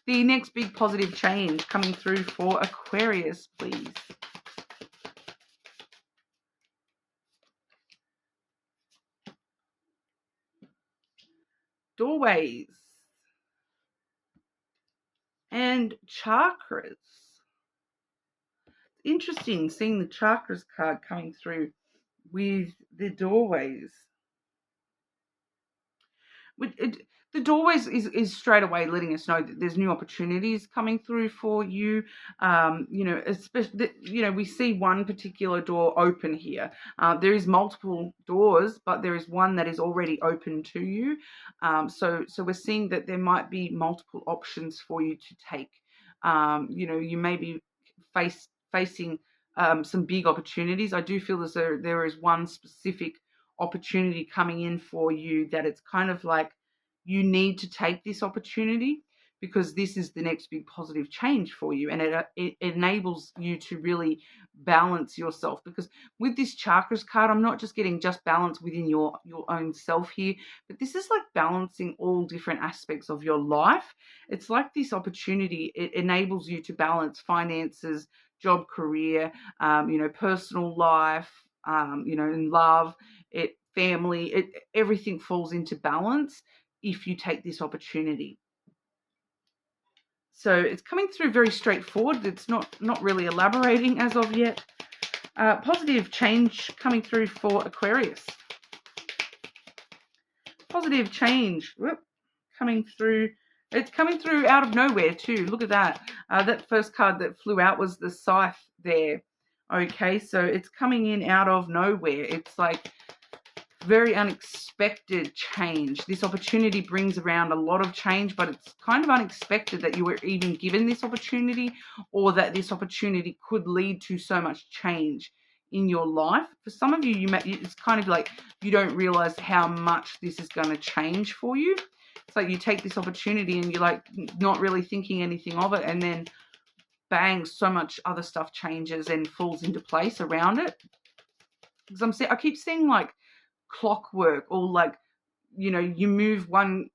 The next big positive change coming through for Aquarius, please. Doorways and chakras. Interesting seeing the chakras card coming through with the doorways. The doorways is straight away letting us know that there's new opportunities coming through for you. Especially, we see one particular door open here. There is multiple doors, but there is one that is already open to you. So we're seeing that there might be multiple options for you to take. You may be facing some big opportunities. I do feel as though there is one specific opportunity coming in for you that it's kind of like you need to take this opportunity because this is the next big positive change for you, and it enables you to really balance yourself. Because with this chakras card, I'm not just getting just balance within your own self here, but this is like balancing all different aspects of your life. It's like this opportunity, it enables you to balance finances, job, career, personal life, in love, family, everything falls into balance if you take this opportunity. So it's coming through very straightforward. It's not really elaborating as of yet. Positive change coming through for Aquarius. Positive change coming through. It's coming through out of nowhere too. Look at that. That first card that flew out was the scythe there. Okay, so it's coming in out of nowhere. It's like very unexpected change. This opportunity brings around a lot of change, but it's kind of unexpected that you were even given this opportunity, or that this opportunity could lead to so much change in your life. For some of you, it's kind of like you don't realize how much this is going to change for you. It's like you take this opportunity and you're like not really thinking anything of it, and then bang, so much other stuff changes and falls into place around it. Because I keep seeing like clockwork, or like, you move one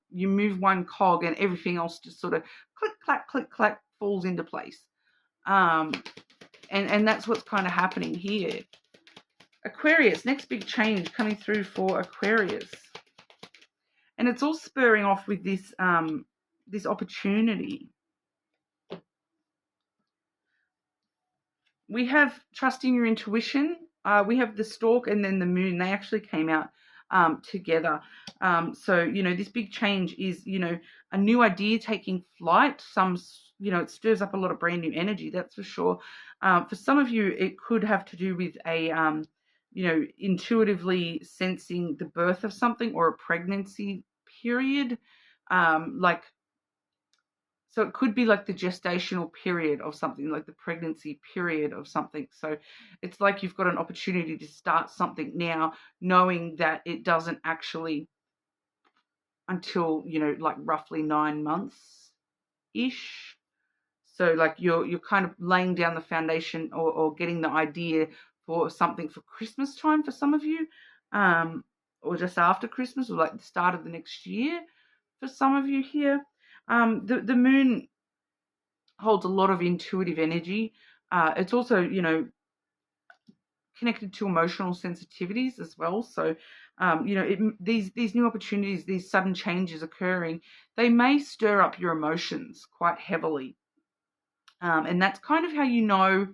cog and everything else just sort of click clack falls into place. And that's what's kind of happening here. Aquarius, next big change coming through for Aquarius, and it's all spurring off with this this opportunity. We have trusting your intuition we have the stork and then the moon. They actually came out together. So, you know, this big change is, you know, a new idea taking flight. You know, it stirs up a lot of brand new energy, that's for sure. For some of you, it could have to do with a, you know, intuitively sensing the birth of something or a pregnancy period. Like, so it could be like the gestational period of something, like the pregnancy period of something. So it's like you've got an opportunity to start something now, knowing that it doesn't actually until, you know, like roughly 9 months ish. So like you're kind of laying down the foundation or getting the idea for something for Christmas time for some of you, or just after Christmas or like the start of the next year for some of you here. The moon holds a lot of intuitive energy. It's also, you know, connected to emotional sensitivities as well. So, you know, these new opportunities, these sudden changes occurring, they may stir up your emotions quite heavily. And that's kind of how you know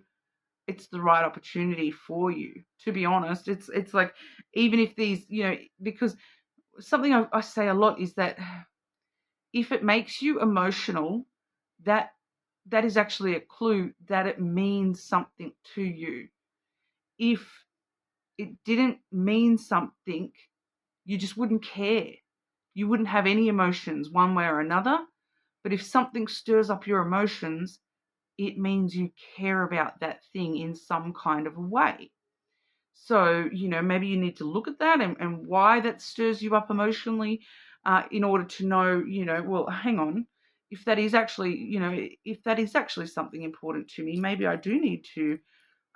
it's the right opportunity for you. To be honest, it's like, even if these, you know, because something I say a lot is that if it makes you emotional, that is actually a clue that it means something to you. If it didn't mean something, you just wouldn't care. You wouldn't have any emotions one way or another. But if something stirs up your emotions, it means you care about that thing in some kind of a way. So, you know, maybe you need to look at that and why that stirs you up emotionally, in order to know, you know, well, hang on, if that is actually, you know, if that is actually something important to me, maybe I do need to, you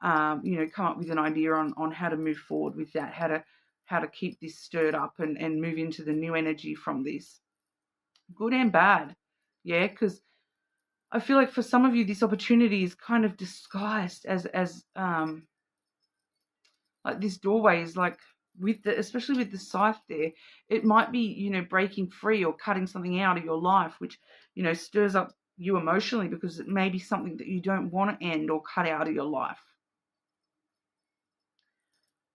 know, come up with an idea on how to move forward with that, how to keep this stirred up and move into the new energy from this, good and bad. Yeah, because I feel like for some of you, this opportunity is kind of disguised as like this doorway is like, with the, especially with the scythe there, it might be, you know, breaking free or cutting something out of your life, which, you know, stirs up you emotionally because it may be something that you don't want to end or cut out of your life,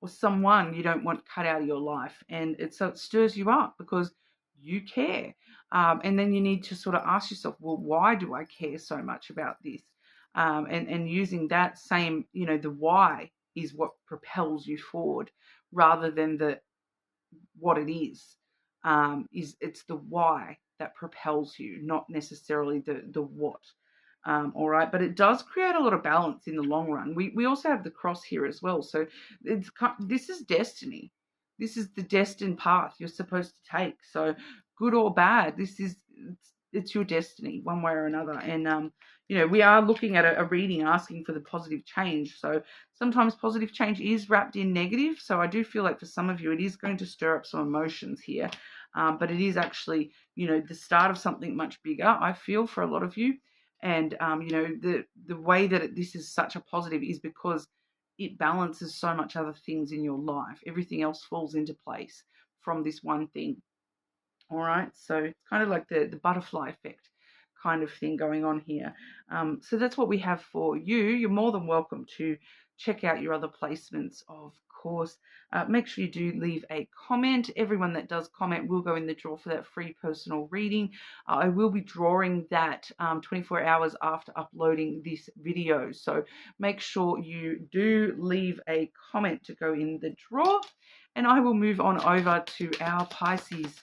or someone you don't want cut out of your life, and so it stirs you up because you care. And then you need to sort of ask yourself, well, why do I care so much about this? And using that same, you know, the why is what propels you forward rather than the what it is. It's the why that propels you, not necessarily the what. All right, but it does create a lot of balance in the long run. We also have the cross here as well, so this is destiny. This is the destined path you're supposed to take. So good or bad, it's your destiny one way or another. And you know, we are looking at a reading asking for the positive change. So sometimes positive change is wrapped in negative. So I do feel like for some of you, it is going to stir up some emotions here. But it is actually, you know, the start of something much bigger, I feel, for a lot of you. And, you know, the way that this is such a positive is because it balances so much other things in your life. Everything else falls into place from this one thing. All right. So it's kind of like the butterfly effect kind of thing going on here. So that's what we have for you. You're more than welcome to check out your other placements, of course. Make sure you do leave a comment. Everyone that does comment will go in the draw for that free personal reading. I will be drawing that 24 hours after uploading this video. So make sure you do leave a comment to go in the draw. And I will move on over to our Pisces.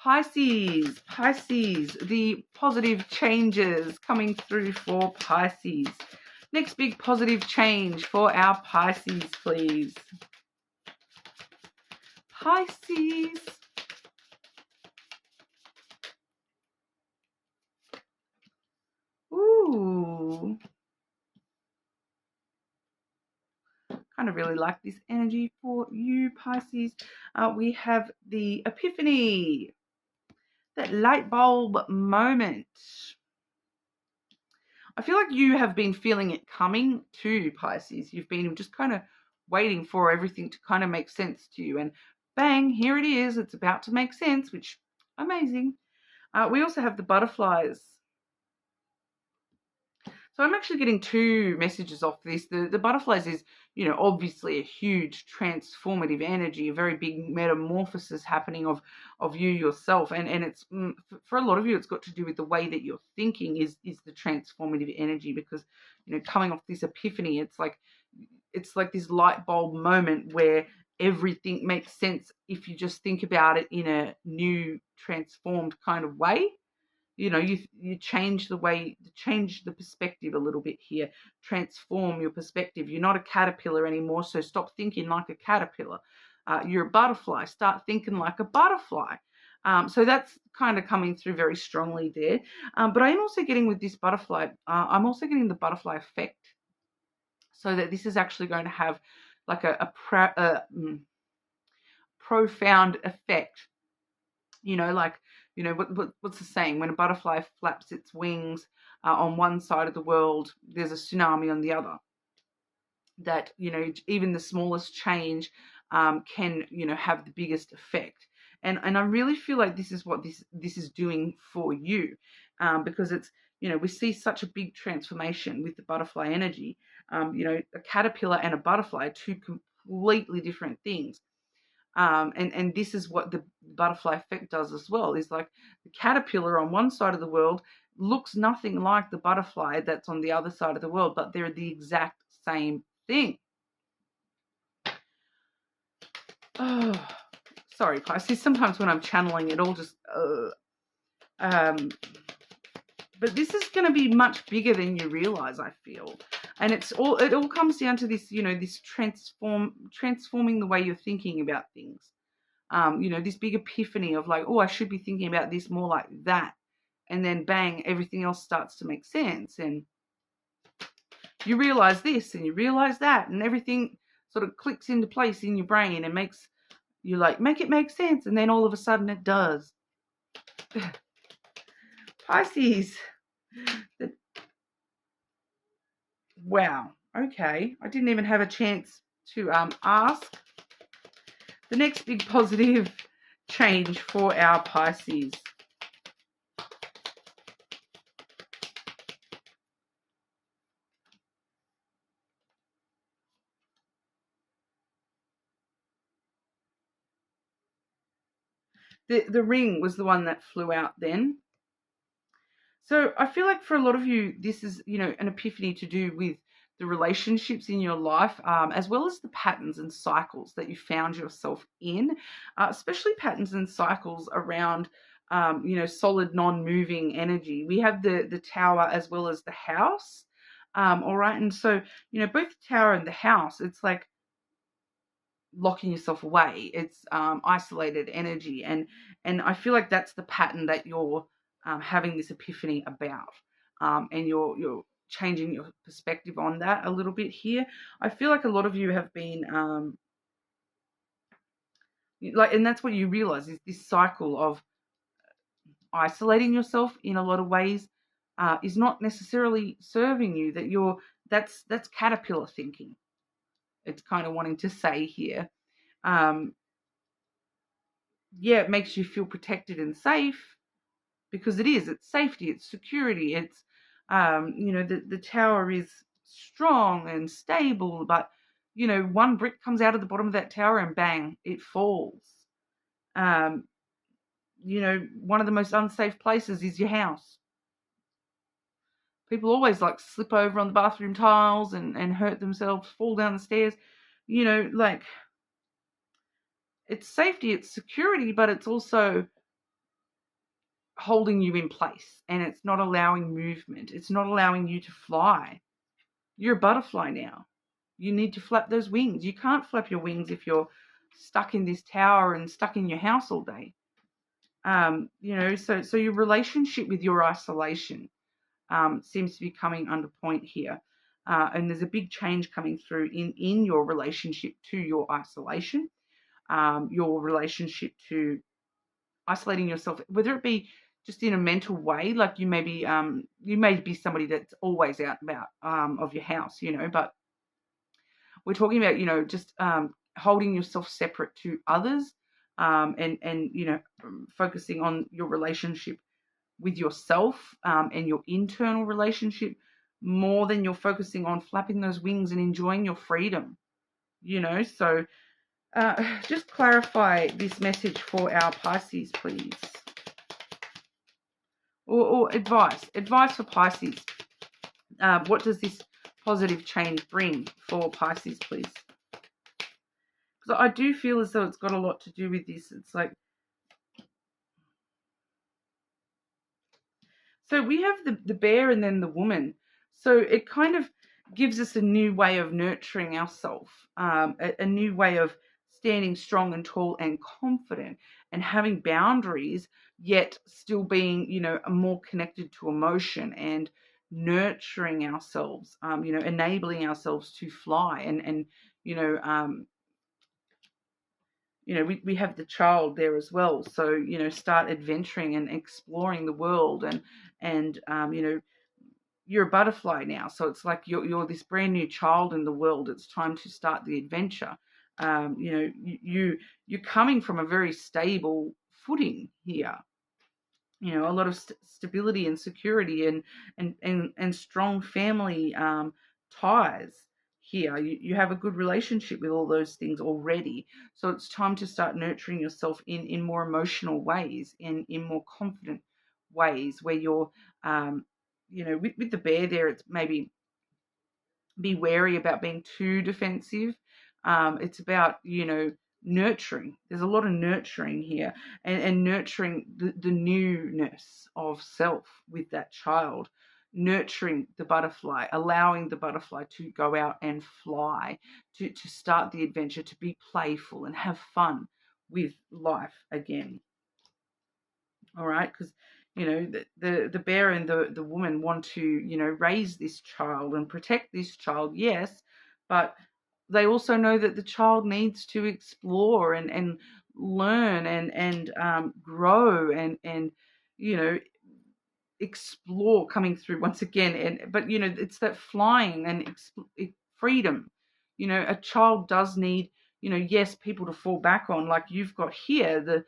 Pisces, the positive changes coming through for Pisces. Next big positive change for our Pisces, please. Pisces. Ooh. Kind of really like this energy for you, Pisces. We have the epiphany. That light bulb moment. I feel like you have been feeling it coming to Pisces. You've been just kind of waiting for everything to kind of make sense to you. And bang, here it is. It's about to make sense, which amazing. We also have the butterflies. So I'm actually getting two messages off this. The butterflies is, you know, obviously a huge transformative energy, a very big metamorphosis happening of you yourself. And it's for a lot of you, it's got to do with the way that you're thinking is the transformative energy, because, you know, coming off this epiphany, it's like this light bulb moment where everything makes sense if you just think about it in a new, transformed kind of way. You know, you change the perspective a little bit here, transform your perspective. You're not a caterpillar anymore, so stop thinking like a caterpillar. You're a butterfly. Start thinking like a butterfly. So that's kind of coming through very strongly there. But I'm also getting with this butterfly, I'm also getting the butterfly effect. So that this is actually going to have like a profound effect. You know, like, you know, what's the saying? When a butterfly flaps its wings on one side of the world, there's a tsunami on the other. That, you know, even the smallest change can, you know, have the biggest effect. And I really feel like this is what this is doing for you, because it's, you know, we see such a big transformation with the butterfly energy. You know, a caterpillar and a butterfly are two completely different things. And this is what the butterfly effect does as well, is like the caterpillar on one side of the world looks nothing like the butterfly that's on the other side of the world, but they're the exact same thing. Oh, sorry, Pisces. Sometimes when I'm channeling, it all just... but this is going to be much bigger than you realize, I feel. And it all comes down to this, you know, this transforming the way you're thinking about things. You know, this big epiphany of like, oh, I should be thinking about this more like that. And then bang, everything else starts to make sense. And you realize this and you realize that, and everything sort of clicks into place in your brain and makes you like, make it make sense. And then all of a sudden it does. Pisces. Wow. Okay. I didn't even have a chance to ask. The next big positive change for our Pisces. The ring was the one that flew out then. So I feel like for a lot of you, this is, you know, an epiphany to do with the relationships in your life, as well as the patterns and cycles that you found yourself in, especially patterns and cycles around, you know, solid, non-moving energy. We have the tower as well as the house. All right. And so, you know, both the tower and the house, it's like locking yourself away. It's isolated energy. And I feel like that's the pattern that you're having this epiphany about. And you're changing your perspective on that a little bit here. I feel like a lot of you have been like, and that's what you realize is this cycle of isolating yourself in a lot of ways is not necessarily serving you. That's caterpillar thinking. It's kind of wanting to say here. Yeah, it makes you feel protected and safe, because it is. It's safety, it's security, it's you know, the tower is strong and stable, but, you know, one brick comes out of the bottom of that tower and bang, it falls. You know, one of the most unsafe places is your house. People always like slip over on the bathroom tiles and hurt themselves, fall down the stairs. You know, like, it's safety, it's security, but it's also holding you in place, and it's not allowing movement. It's not allowing you to fly. You're a butterfly now. You need to flap those wings. You can't flap your wings if you're stuck in this tower and stuck in your house all day. You know, so your relationship with your isolation seems to be coming under point here. And there's a big change coming through in your relationship to your isolation, your relationship to isolating yourself, whether it be just in a mental way, like you may be somebody that's always out and about of your house, you know, but we're talking about, you know, just holding yourself separate to others, and you know, focusing on your relationship with yourself and your internal relationship more than you're focusing on flapping those wings and enjoying your freedom. you know. So just clarify this message for our Pisces, please. Or advice for Pisces. What does this positive change bring for Pisces, please? Because I do feel as though it's got a lot to do with this. It's like, so we have the bear and then the woman. So it kind of gives us a new way of nurturing ourselves, a new way of standing strong and tall and confident and having boundaries, yet still being, you know, more connected to emotion and nurturing ourselves, you know, enabling ourselves to fly and you know, we have the child there as well. So, you know, start adventuring and exploring the world and you know, you're a butterfly now. So it's like you're this brand new child in the world. It's time to start the adventure. You know, you're coming from a very stable footing here. You know, a lot of stability and security and strong family ties here. You have a good relationship with all those things already. So it's time to start nurturing yourself in more emotional ways, in more confident ways where you're, you know, with the bear there, it's maybe be wary about being too defensive. It's about, you know, nurturing. There's a lot of nurturing here and nurturing the newness of self with that child, nurturing the butterfly, allowing the butterfly to go out and fly, to start the adventure, to be playful and have fun with life again. All right, because you know the bear and the woman want to, you know, raise this child and protect this child, yes, but they also know that the child needs to explore and learn and grow and you know, explore coming through once again. And but you know, it's that flying and freedom. You know, a child does need, you know, yes, people to fall back on, like you've got here, the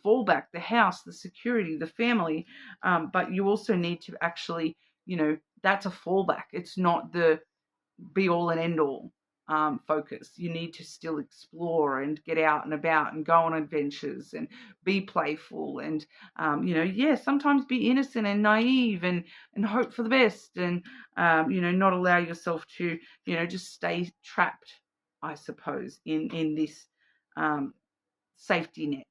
fallback, the house, the security, the family, but you also need to actually, you know, that's a fallback. It's not the be all and end all focus. You need to still explore and get out and about and go on adventures and be playful and, you know, yeah, sometimes be innocent and naive and hope for the best and, you know, not allow yourself to, you know, just stay trapped, I suppose, in this safety net.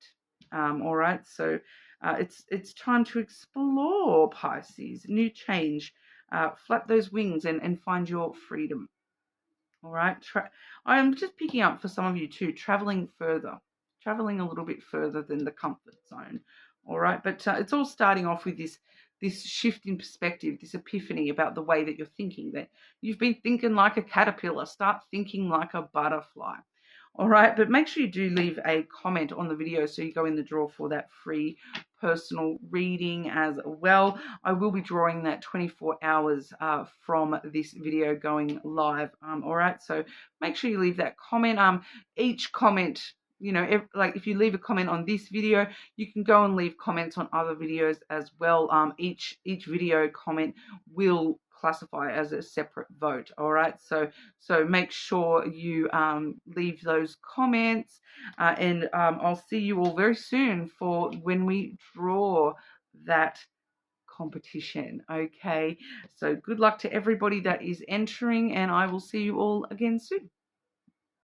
All right, so it's time to explore, Pisces, new change, flap those wings and find your freedom. All right. I'm just picking up for some of you too, traveling a little bit further than the comfort zone. All right. But it's all starting off with this shift in perspective, this epiphany about the way that you're thinking, that you've been thinking like a caterpillar. Start thinking like a butterfly. All right, but make sure you do leave a comment on the video so you go in the draw for that free personal reading as well. I will be drawing that 24 hours from this video going live. All right, so make sure you leave that comment. Each comment, you know, like if you leave a comment on this video, you can go and leave comments on other videos as well. Each video comment will classify as a separate vote. All right, so make sure you leave those comments and I'll see you all very soon for when we draw that competition. Okay, so good luck to everybody that is entering and I will see you all again soon.